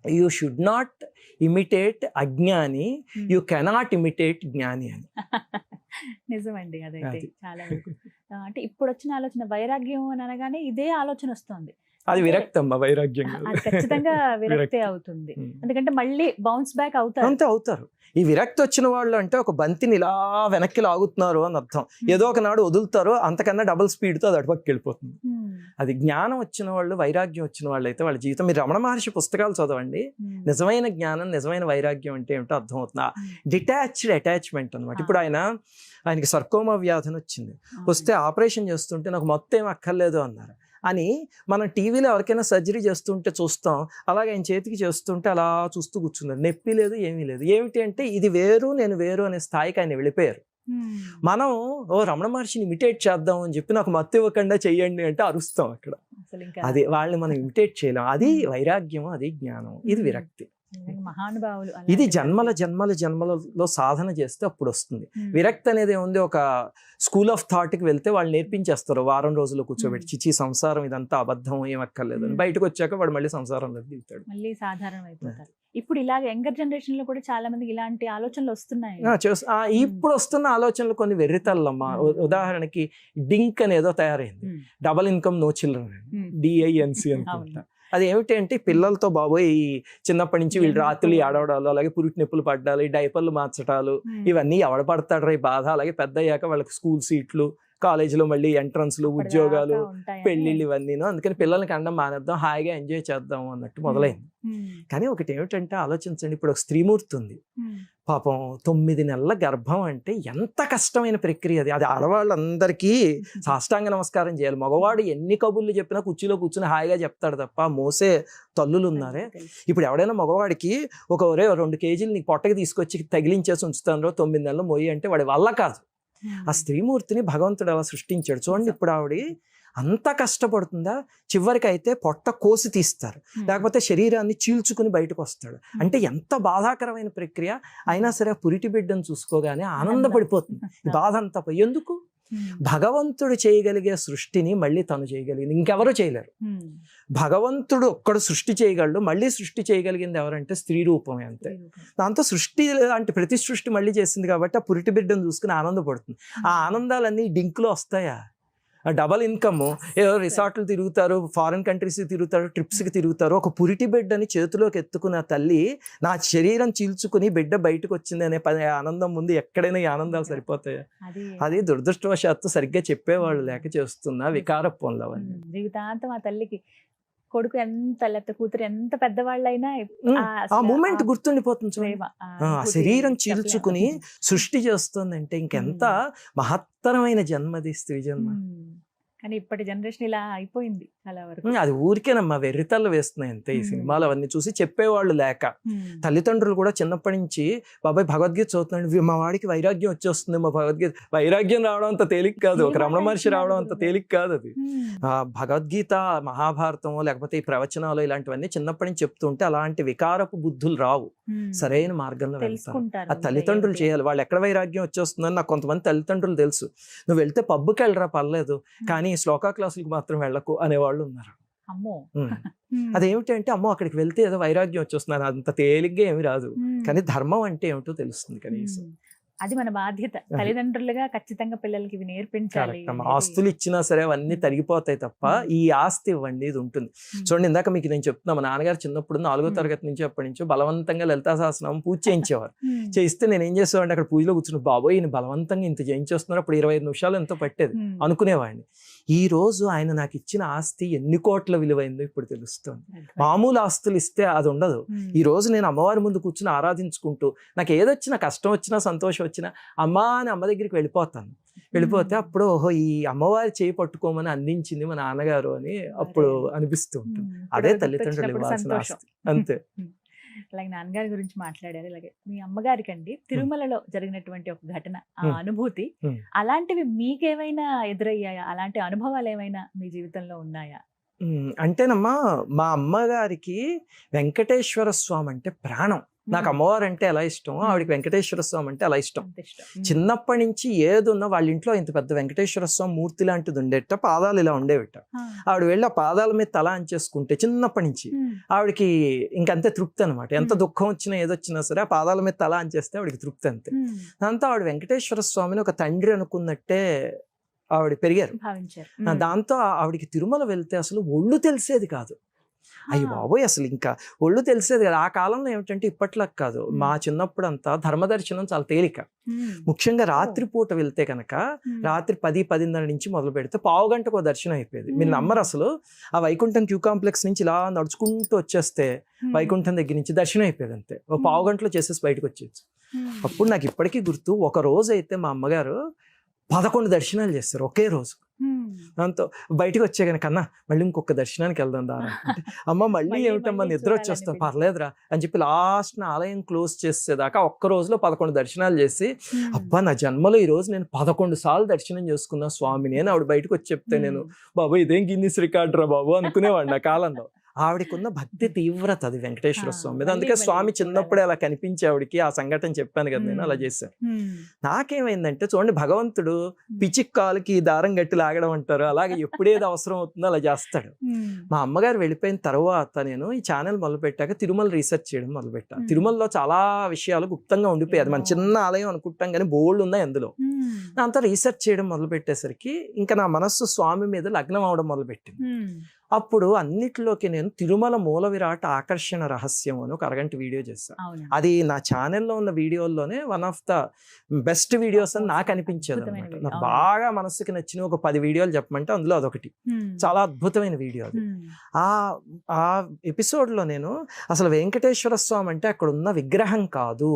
Speaker 3: యూ షుడ్ నాట్ ఇమిటేట్ అజ్ఞాని, యూ కెనాట్ ఇమిటేట్ జ్ఞాని అని.
Speaker 2: నిజమండి, అదైతే చాలా అంటే ఇప్పుడు వచ్చిన ఆలోచన వైరాగ్యం అని అనగానే ఇదే ఆలోచన వస్తుంది.
Speaker 3: అది విరక్తమ్మ, వైరాగ్యం
Speaker 2: అది ఖచ్చితంగా విరక్తి అవుతుంది. ఎందుకంటే మళ్ళీ బౌన్స్ బ్యాక్ అవుతారు.
Speaker 3: అంతే అవుతారు. ఈ విరక్తి వచ్చిన వాళ్ళు అంటే ఒక బంతిని ఇలా వెనక్కి లాగుతున్నారు అని అర్థం. ఏదో ఒక నాడు వదులుతారు, అంతకన్నా డబుల్ స్పీడ్తో అది అటుపక్కకి వెళ్ళిపోతుంది. అది జ్ఞానం వచ్చిన వాళ్ళు, వైరాగ్యం వచ్చిన వాళ్ళు అయితే వాళ్ళ జీవితం. మీరు రమణ మహర్షి పుస్తకాలు చదవండి, నిజమైన జ్ఞానం, నిజమైన వైరాగ్యం అంటే ఏమిటో అర్థం అవుతుంది. డిటాచ్డ్ అటాచ్మెంట్ అనమాట. ఇప్పుడు ఆయనకి సర్కోమా వ్యాధి వచ్చింది, వస్తే ఆపరేషన్ చేస్తుంటే నాకు మొత్తం ఏం అక్కర్లేదు అన్నారు అని మనం టీవీలో ఎవరికైనా సర్జరీ చేస్తుంటే చూస్తాం. అలాగే ఆయన చేతికి చేస్తుంటే అలా చూస్తూ కూర్చున్నారు, నొప్పి లేదు, ఏమీ లేదు. ఏమిటి అంటే ఇది వేరు నేను వేరు అనే స్థాయికి ఆయన వెళ్ళిపోయారు. మనం రమణ మహర్షిని ఇమిటేట్ చేద్దాం అని చెప్పి నాకు మత్తు ఇవ్వకుండా చెయ్యండి అంటే అరుస్తాం అక్కడ. అది వాళ్ళని మనం ఇమిటేట్ చేయలేం. అది వైరాగ్యం, అది జ్ఞానం, ఇది విరక్తి.
Speaker 2: మహానుభావులు
Speaker 3: ఇది జన్మలలో సాధన చేస్తే అప్పుడు వస్తుంది. విరక్తి అనేది ఏముంది, ఒక స్కూల్ ఆఫ్ థాట్ కి వెళ్తే వాళ్ళు నేర్పించేస్తారు వారం రోజులు కూర్చోబెట్టి, చిచి సంసారం ఇదంతా అబద్ధం, ఏం అక్కర్లేదు అని. బయటకు వచ్చాక వాడు మళ్ళీ సంసారంలో దిగుతాడు, మళ్ళీ
Speaker 2: సాధారణం అయిపోతారు. ఇప్పుడు ఇలాగ యంగర్ జనరేషన్ లో కూడా చాలా మందికి ఇలాంటి ఆలోచనలు వస్తున్నాయి.
Speaker 3: ఇప్పుడు వస్తున్న ఆలోచనలు కొన్ని వెర్రితల్లమ్మా. ఉదాహరణకి డింక్ అనేదో తయారైంది, double income no children, DINC అనుకుంటా. అది ఏమిటంటే పిల్లలతో బాబోయ్ చిన్నప్పటి నుంచి వీళ్ళు రాత్రులు ఆడవడాలు, అలాగే పురిటి నొప్పులు పడ్డాలి, డైపర్లు మార్చడాలు, ఇవన్నీ ఎవడ పడతాడు రా బాధ. అలాగే పెద్ద అయ్యాక వాళ్ళకి స్కూల్ సీట్లు, కాలేజీలో మళ్ళీ ఎంట్రన్స్లు, ఉద్యోగాలు, పెళ్లిళ్ళు, ఇవన్నీను. అందుకని పిల్లలకి అండం మానేద్దాం, హాయిగా ఎంజాయ్ చేద్దాం అన్నట్టు మొదలైంది. కానీ ఒకటి ఏమిటంటే ఆలోచించండి, ఇప్పుడు ఒక స్త్రీమూర్తి ఉంది పాపం, 9 నెలల గర్భం అంటే ఎంత కష్టమైన ప్రక్రియ అది. అది ఆడవాళ్ళందరికీ సాష్టాంగ నమస్కారం చేయాలి. మగవాడు ఎన్ని కబుర్లు చెప్పినా కుర్చీలో కూర్చుని హాయిగా చెప్తాడు తప్ప మోసే తల్లులు ఉన్నారే. ఇప్పుడు ఎవడైనా మగవాడికి ఒక 2 కేజీలు నీకు పొట్టకి తీసుకొచ్చి తగిలించేసి ఉంచుతాను 9 నెలలు మోయి అంటే వాడి వల్ల కాదు. ఆ స్త్రీమూర్తిని భగవంతుడు అలా సృష్టించాడు. చూడండి, ఇప్పుడు ఆవిడ అంత కష్టపడుతుందా, చివరికి అయితే పొట్ట కోసి తీస్తారు, లేకపోతే శరీరాన్ని చీల్చుకుని బయటకు వస్తాడు. అంటే ఎంత బాధాకరమైన ప్రక్రియ అయినా సరే ఆ పురిటి బిడ్డను చూసుకోగానే ఆనందపడిపోతుంది. బాధ అంతా ఎందుకు? భగవంతుడు చేయగలిగే సృష్టిని మళ్ళీ తను చేయగలిగింది, ఇంకెవరూ చేయలేరు. భగవంతుడు ఒక్కడు సృష్టి చేయగలడు, మళ్ళీ సృష్టి చేయగలిగింది ఎవరంటే స్త్రీ రూపమే, అంతే. దాంతో సృష్టి లాంటి ప్రతి సృష్టి మళ్ళీ చేసింది కాబట్టి ఆ పురిటి బిడ్డను చూసుకుని ఆనందపడుతుంది. ఆ ఆనందాలన్నీ డింక్లో వస్తాయా? డబల్ ఇన్కమ్, ఏదో రిసార్ట్లు తిరుగుతారు, ఫారిన్ కంట్రీస్ తిరుగుతారు, ట్రిప్స్కి తిరుగుతారు. ఒక పురిటి బిడ్డని చేతిలోకి ఎత్తుకున్న తల్లి నా శరీరం చీల్చుకుని బిడ్డ బయటకు వచ్చింది అనే ఆనందం ముందు ఎక్కడైనా ఈ ఆనందాలు సరిపోతాయా? అది దురదృష్టవశాత్తు సరిగ్గా చెప్పేవాళ్ళు లేక చేస్తున్న వికార పనులు అవన్నీ.
Speaker 2: జీవితాంతం ఆ తల్లికి కొడుకు ఎంత, లేకపోతే కూతురు ఎంత పెద్దవాళ్ళైనా
Speaker 3: ఆ మూమెంట్ గుర్తుండిపోతుంది. శరీరం చీల్చుకుని సృష్టి చేస్తుందంటే ఇంకెంత మహత్తరమైన జన్మది స్త్రీ జన్మ.
Speaker 2: కానీ ఇప్పటి జనరేషన్ ఇలా అయిపోయింది చాలా వరకు.
Speaker 3: అది ఊరికేనమ్మా, వెర్రితల్లు వేస్తున్నాయి అంతే. ఈ సినిమాలు అవన్నీ చూసి చెప్పేవాళ్ళు లేక తల్లిదండ్రులు కూడా చిన్నప్పటి నుంచి బాబాయ్ భగవద్గీత చదువుతున్నాడు, మా వాడికి వైరాగ్యం వచ్చేస్తుంది, మా భగవద్గీత. వైరాగ్యం రావడం అంత తేలిక కాదు, ఒక రమణ మహర్షి రావడం అంత తేలిక కాదు. అది భగవద్గీత, మహాభారతం, లేకపోతే ఈ ప్రవచనాలు ఇలాంటివన్నీ చిన్నప్పటి నుంచి చెప్తుంటే అలాంటి వికారపు బుద్ధులు రావు, సరైన మార్గంలో వెళ్తారు. ఆ తల్లిదండ్రులు చేయాలి. వాళ్ళు ఎక్కడ వైరాగ్యం వచ్చేస్తుందని నాకు కొంతమంది తల్లిదండ్రులు తెలుసు. నువ్వు వెళ్తే పబ్బుకి వెళ్ళరా పర్లేదు, కానీ శ్లోకా క్లాసులకు మాత్రం వెళ్ళకు అనేవాళ్ళు ఉన్నారు. అదేమిటంటే అమ్మో అక్కడికి వెళ్తే ఏదో వైరాగ్యం వచ్చేస్తున్నారు, అంత తేలిగ్గా ఏమి రాదు. కానీ ధర్మం అంటే ఏమిటో తెలుస్తుంది కనీసం.
Speaker 2: అది మన బాధ్యత, తల్లిదండ్రులుగా ఖచ్చితంగా పిల్లలకి ఇవి నేర్పించాలి.
Speaker 3: ఆస్తులు ఇచ్చినా సరే అవన్నీ తరిగిపోతాయి తప్ప ఈ ఆస్తి ఇవ్వండి, ఇది ఉంటుంది. చూడండి, ఇందాక మీకు నేను చెప్తున్నా, మా నాన్నగారు చిన్నప్పుడు 4వ తరగతి నుంచి అప్పటి నుంచో బలవంతంగా లలితా సహస్రనామం పూజ చేయించేవారు. చేయిస్తే నేను ఏం చేసేవాడిని, అక్కడ పూజలో కూర్చుని బాబోయ్ ఈయన బలవంతంగా ఇంత చేయించేస్తున్నారు, అప్పుడు 25 నిమిషాలు ఎంతో పట్టేది అనుకునేవాడిని. ఈ రోజు ఆయన నాకు ఇచ్చిన ఆస్తి ఎన్ని కోట్ల విలువైందో ఇప్పుడు తెలుస్తుంది. మామూలు ఆస్తులు ఇస్తే అది ఉండదు. ఈ రోజు నేను అమ్మవారి ముందు కూర్చుని ఆరాధించుకుంటూ నాకు ఏదొచ్చినా, కష్టం వచ్చినా, సంతోషం వచ్చినా అమ్మా అని అమ్మ దగ్గరికి వెళ్ళిపోతాను. వెళ్ళిపోతే అప్పుడు ఓహో ఈ అమ్మవారి చేయి పట్టుకోమని అందించింది మా నాన్నగారు అని అప్పుడు అనిపిస్తూ ఉంటుంది. అదే తల్లిదండ్రులు ఇవ్వాల్సిన ఆస్తి, అంతే.
Speaker 2: అలాగే నాన్నగారి గురించి మాట్లాడారు. ఇలాగే మీ అమ్మగారికి అండి తిరుమలలో జరిగినటువంటి ఒక ఘటన, ఆ అనుభూతి, అలాంటివి మీకేమైనా ఎదురయ్యాయా? అలాంటి అనుభవాలు ఏమైనా మీ జీవితంలో ఉన్నాయా?
Speaker 3: అంటేనమ్మా, మా అమ్మగారికి వెంకటేశ్వర స్వామి అంటే ప్రాణం. నాకు అమ్మవారు అంటే ఎలా ఇష్టం, ఆవిడకి వెంకటేశ్వర స్వామి అంటే అలా ఇష్టం. చిన్నప్పటి నుంచి ఏదున్నా వాళ్ళ ఇంట్లో ఇంత పెద్ద వెంకటేశ్వర స్వామి మూర్తి లాంటిది ఉండేట, పాదాలు ఇలా ఉండేవిట. ఆవిడ వెళ్ళి ఆ పాదాల మీద తల అంచేసుకుంటే చిన్నప్పటి నుంచి ఆవిడకి ఇంకంతే తృప్తి అనమాట. ఎంత దుఃఖం వచ్చినా ఏదొచ్చినా సరే ఆ పాదాల మీద తల అంచేస్తే ఆవిడకి తృప్తి అంతే. దాంతో ఆవిడ వెంకటేశ్వర స్వామిని ఒక తండ్రి అనుకున్నట్టే ఆవిడ పెరిగారు. దాంతో ఆవిడకి తిరుమల వెళ్తే అసలు ఒళ్ళు తెలిసేది కాదు. అయ్యి బాబోయ్, అసలు ఇంకా ఒళ్ళు తెలిసేది కదా. ఆ కాలంలో ఏమిటంటే ఇప్పట్లో కాదు, మా చిన్నప్పుడు అంతా ధర్మదర్శనం చాలా తేలిక. ముఖ్యంగా రాత్రిపూట వెళ్తే కనుక రాత్రి 10-10:30 నుంచి మొదలు పెడితే పావు గంటకు దర్శనం అయిపోయేది. మీరు నమ్మరు, అసలు ఆ వైకుంఠం క్యూ కాంప్లెక్స్ నుంచి ఇలా నడుచుకుంటూ వచ్చేస్తే వైకుంఠం దగ్గర నుంచి దర్శనం అయిపోయేది అంతే. ఒక పావు గంటలో చేసేసి బయటకు వచ్చేది. అప్పుడు నాకు ఇప్పటికీ గుర్తు, ఒక రోజు అయితే మా అమ్మగారు 11 దర్శనాలు చేస్తారు ఒకే రోజు. దాంతో బయటకు వచ్చే కనుక అన్న మళ్ళీ ఇంకొక దర్శనానికి వెళ్దాం దా అంటే, అమ్మ మళ్ళీ ఏమిటమ్మా నిద్ర వచ్చేస్తాం, పర్లేదురా అని చెప్పి లాస్ట్ ఆలయం క్లోజ్ చేసేదాకా ఒక్క రోజులో 11 దర్శనాలు చేసి, అబ్బా నా జన్మలో ఈ రోజు నేను 11 సార్లు దర్శనం చేసుకున్నా స్వామిని అని ఆవిడ బయటకు వచ్చి చెప్తే నేను బాబు ఇదేం గిన్నిస్ రికార్డు రా బాబు అనుకునేవాడిని. ఆ కాలంలో ఆవిడకున్న భక్తి తీవ్రత అది వెంకటేశ్వర స్వామి మీద. అందుకే స్వామి చిన్నప్పుడే అలా కనిపించి ఆవిడకి ఆ సంఘటన చెప్పాను కదా, నేను అలా చేశాను. నాకేమైందంటే చూడండి, భగవంతుడు పిచ్చిక్కాలకి దారం గట్టి లాగడం అంటారు, అలాగే ఎప్పుడేది అవసరం అవుతుందో అలా చేస్తాడు. మా అమ్మగారు వెళ్ళిపోయిన తర్వాత నేను ఈ ఛానల్ మొదలుపెట్టాక తిరుమల రీసెర్చ్ చేయడం మొదలుపెట్టాను. తిరుమలలో చాలా విషయాలు గుప్తంగా ఉండిపోయాయి. మన చిన్న ఆలయం అనుకుంటాం కానీ బోల్డ్ ఉన్నాయి అందులో. దాంతో రీసెర్చ్ చేయడం మొదలు పెట్టేసరికి ఇంకా నా మనస్సు స్వామి మీద లగ్నం అవడం మొదలుపెట్టింది. అప్పుడు అన్నిటిలోకి నేను తిరుమల మూల విరాట్ ఆకర్షణ రహస్యం అని ఒక అరగంట వీడియో చేశాను. అది నా ఛానల్లో ఉన్న వీడియోల్లోనే one of the best videos అని నాకు అనిపించేది అనమాట. నాకు బాగా మనసుకి నచ్చిన ఒక 10 వీడియోలు చెప్పమంటే అందులో అదొకటి. చాలా అద్భుతమైన వీడియో అది. ఆ ఎపిసోడ్లో నేను అసలు వెంకటేశ్వర స్వామి అంటే అక్కడ ఉన్న విగ్రహం కాదు,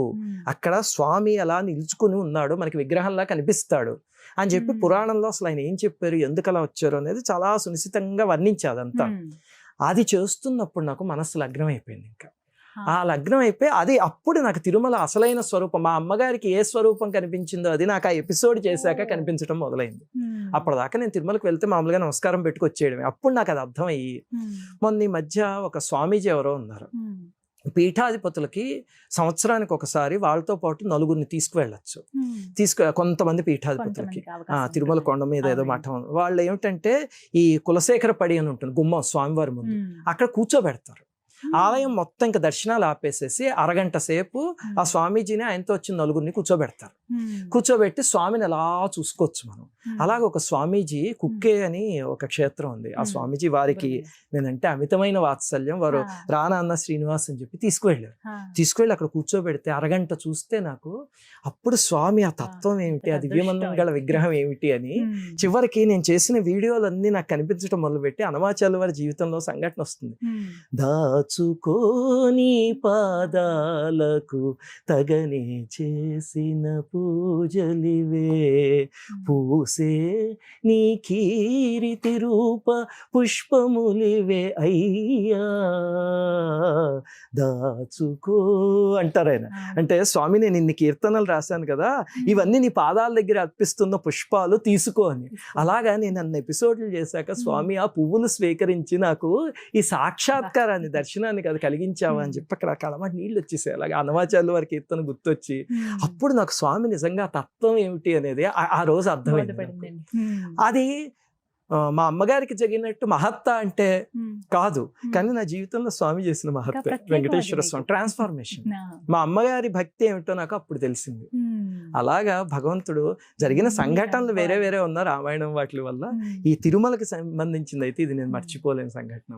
Speaker 3: అక్కడ స్వామి అలా నిలుచుకుని ఉన్నాడు, మనకి విగ్రహంలా కనిపిస్తాడు అని చెప్పి పురాణంలో అసలు ఆయన ఏం చెప్పారు, ఎందుకు అలా వచ్చారు అనేది చాలా సునిశ్చితంగా వర్ణించాదంతా. అది చేస్తున్నప్పుడు నాకు మనసు లగ్నం అయిపోయింది. ఇంకా ఆ లగ్నం అయిపోయి అది అప్పుడు నాకు తిరుమల అసలైన స్వరూపం, మా అమ్మగారికి ఏ స్వరూపం కనిపించిందో అది నాకు ఆ ఎపిసోడ్ చేశాక కనిపించడం మొదలైంది. అప్పటిదాకా నేను తిరుమలకి వెళ్తే మామూలుగా నమస్కారం పెట్టుకొచ్చేయడమే. అప్పుడు నాకు అది అర్థమయ్యి, మొన్న ఈ మధ్య ఒక స్వామీజీ ఎవరో ఉన్నారు, పీఠాధిపతులకి సంవత్సరానికి ఒకసారి వాళ్ళతో పాటు 4గురిని తీసుకువెళ్ళచ్చు. కొంతమంది పీఠాధిపతులకి తిరుమల కొండ మీద ఏదో మఠం, వాళ్ళు ఏమిటంటే ఈ కులశేఖర పడి అని ఉంటుంది గుమ్మం స్వామివారి ముందు, అక్కడ కూర్చోబెడతారు. ఆలయం మొత్తం ఇంకా దర్శనాలు ఆపేసేసి అరగంట సేపు ఆ స్వామీజీని ఆయనతో వచ్చిన 4గురిని కూర్చోబెడతారు. కూర్చోబెట్టి స్వామిని ఎలా చూసుకోవచ్చు మనం. అలాగే ఒక స్వామీజీ కుక్కే అని ఒక క్షేత్రం ఉంది, ఆ స్వామీజీ వారికి నేనంటే అమితమైన వాత్సల్యం, వారు రానాన్న శ్రీనివాస్ అని చెప్పి తీసుకువెళ్ళి అక్కడ కూర్చోబెడితే అరగంట చూస్తే నాకు అప్పుడు స్వామి ఆ తత్వం ఏమిటి, ఆ దివ్యమంగళ విగ్రహం ఏమిటి అని చివరికి నేను చేసిన వీడియోలన్నీ నాకు కనిపించడం మొదలుపెట్టి అనమాచార్య వారి జీవితంలో సంఘటన వస్తుంది. దాచుకోని పాదాలకు తగనే చేసిన పూజలివే, పూసే నీ కీర్తి రూప పుష్పములివే అయ్యా, దాచుకో అంటారు ఆయన. అంటే స్వామి నేను ఇన్ని కీర్తనలు రాశాను కదా, ఇవన్నీ నీ పాదాల దగ్గర అర్పిస్తున్న పుష్పాలు తీసుకో అని. అలాగా నేను అన్ని ఎపిసోడ్లు చేశాక స్వామి ఆ పువ్వులు స్వీకరించి నాకు ఈ సాక్షాత్కారాన్ని దర్శనాన్ని అది కలిగించావా అని చెప్పి అక్కడ కళమాట నీళ్ళు వచ్చేసాయి. అలాగే అన్నమాచార్యుల వారి కీర్తన గుర్తొచ్చి అప్పుడు నాకు స్వామి నిజంగా తత్వం ఏమిటి అనేది ఆ రోజు అర్థమైంది. అది మా అమ్మగారికి జరిగినట్టు మహత్త అంటే కాదు, కానీ నా జీవితంలో స్వామి చేసిన మహత్త వెంకటేశ్వర స్వామి ట్రాన్స్ఫార్మేషన్. మా అమ్మగారి భక్తి ఏమిటో నాకు అప్పుడు తెలిసింది. అలాగా భగవంతుడు జరిగిన సంఘటనలు వేరే వేరే ఉన్న రామాయణం వాటి వల్ల ఈ తిరుమలకి సంబంధించింది అయితే ఇది నేను మర్చిపోలేని సంఘటన.